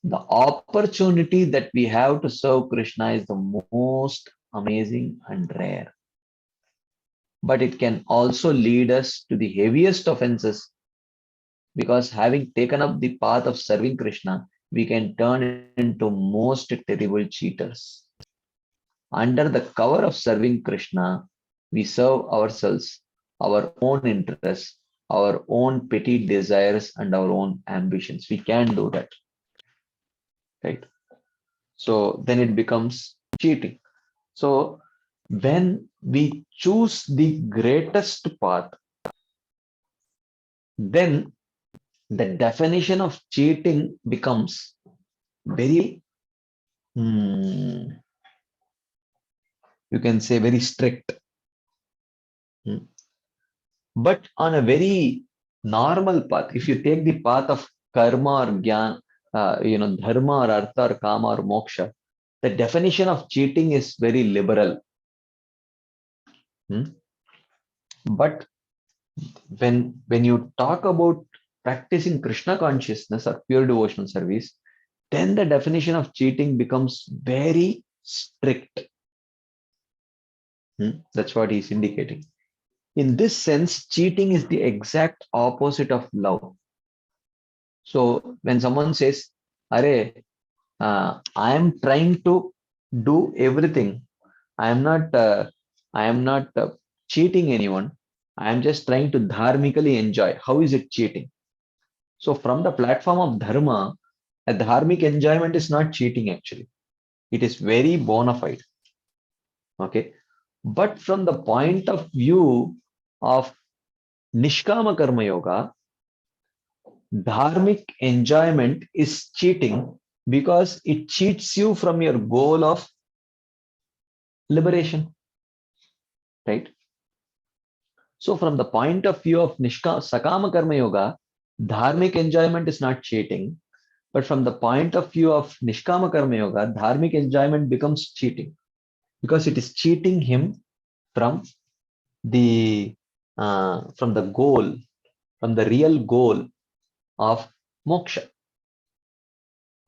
The opportunity that we have to serve Krishna is the most amazing and rare. But it can also lead us to the heaviest offenses, because having taken up the path of serving Krishna, we can turn into most terrible cheaters. Under the cover of serving Krishna, we serve ourselves, our own interests, our own petty desires, and our own ambitions. We can do that, right? So then it becomes cheating. So when we choose the greatest path, then the definition of cheating becomes very, you can say, very strict. But on a very normal path, if you take the path of karma or jnana, dharma or artha or kama or moksha, the definition of cheating is very liberal. But when you talk about practicing Krishna consciousness or pure devotional service, then the definition of cheating becomes very strict. That's what he's indicating. In this sense, cheating is the exact opposite of love. So when someone says, Are, I am trying to do everything. I am not cheating anyone. I am just trying to dharmically enjoy. How is it cheating? So from the platform of dharma, a dharmic enjoyment is not cheating actually. It is very bona fide. Okay. But from the point of view of Nishkama Karma Yoga, dharmic enjoyment is cheating because it cheats you from your goal of liberation, right? So from the point of view of Sakama Karma Yoga, dharmic enjoyment is not cheating, but from the point of view of Nishkama Karma Yoga, dharmic enjoyment becomes cheating because it is cheating him from the goal, from the real goal of moksha.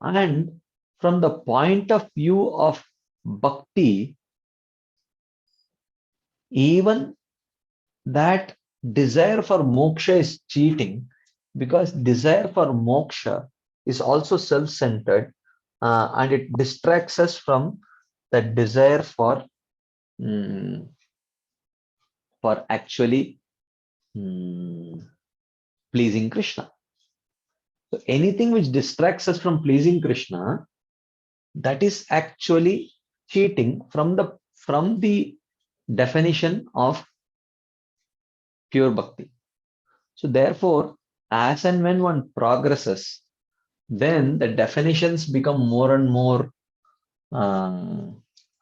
And from the point of view of bhakti, even that desire for moksha is cheating, because desire for moksha is also self-centered, and it distracts us from the desire for actually pleasing Krishna. So anything which distracts us from pleasing Krishna, that is actually cheating from the definition of pure bhakti. So therefore, as and when one progresses, then the definitions become more and more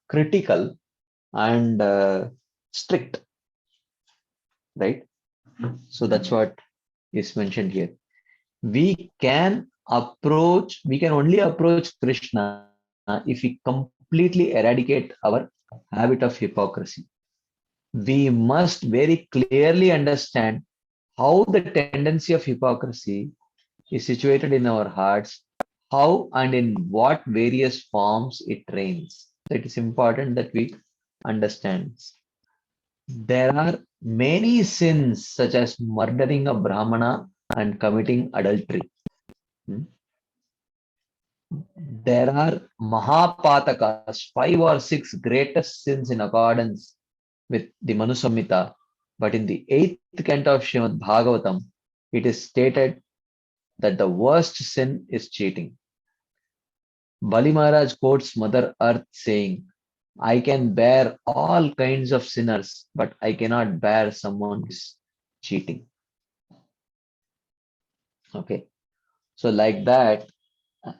critical and strict, right? So that's what is mentioned here. We can only approach Krishna if we completely eradicate our habit of hypocrisy. We must very clearly understand how the tendency of hypocrisy is situated in our hearts, how and in what various forms it reigns. So it is important that we understand. There are many sins such as murdering a Brahmana and committing adultery. There are Mahapatakas, 5 or 6 greatest sins in accordance with the Manu Samhita But in the 8th canto of Srimad Bhagavatam, it is stated that the worst sin is cheating. Bali Maharaj quotes Mother Earth saying, I can bear all kinds of sinners, but I cannot bear someone who is cheating. Okay. So like that,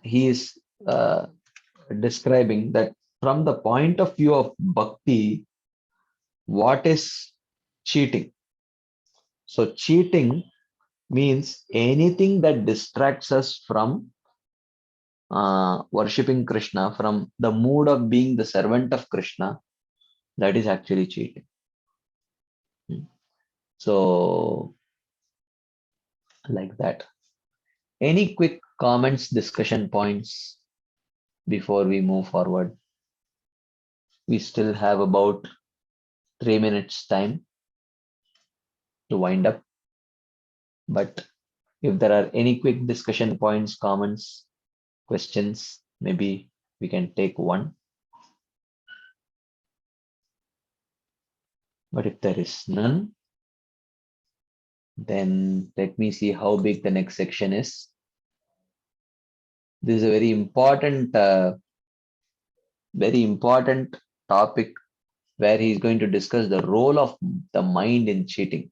he is describing that from the point of view of bhakti, what is cheating? So cheating means anything that distracts us from worshipping Krishna, from the mood of being the servant of Krishna, that is actually cheating. So, like that. Any quick comments, discussion points before we move forward? We still have about 3 minutes time to wind up. But if there are any quick discussion points, comments, questions, maybe we can take one. But if there is none, then let me see how big the next section is. This is a very important topic where he is going to discuss the role of the mind in cheating.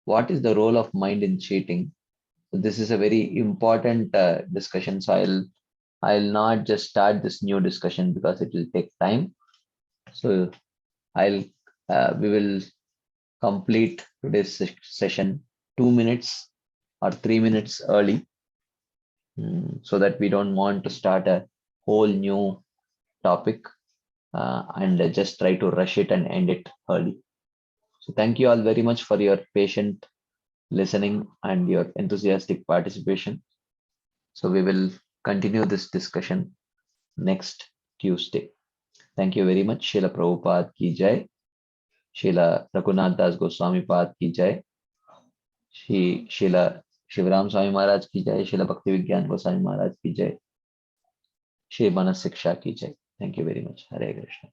What is the role of mind in cheating? So this is a very important discussion. So I'll not just start this new discussion because it will take time. So we will complete today's session 2 minutes or 3 minutes early, so that we don't want to start a whole new topic and just try to rush it and end it early. So thank you all very much for your patient listening and your enthusiastic participation. So we will continue this discussion next Tuesday. Thank you very much. Srila Prabhupada ki jai. Srila Raghunath Das Goswami Pad ki jai. Srila Shivram Swami Maharaj ki jai. Srila Bhakti Vigyan Goswami Maharaj ki jai. Shri Manas Siksha ki jai. Thank you very much. Hare Krishna.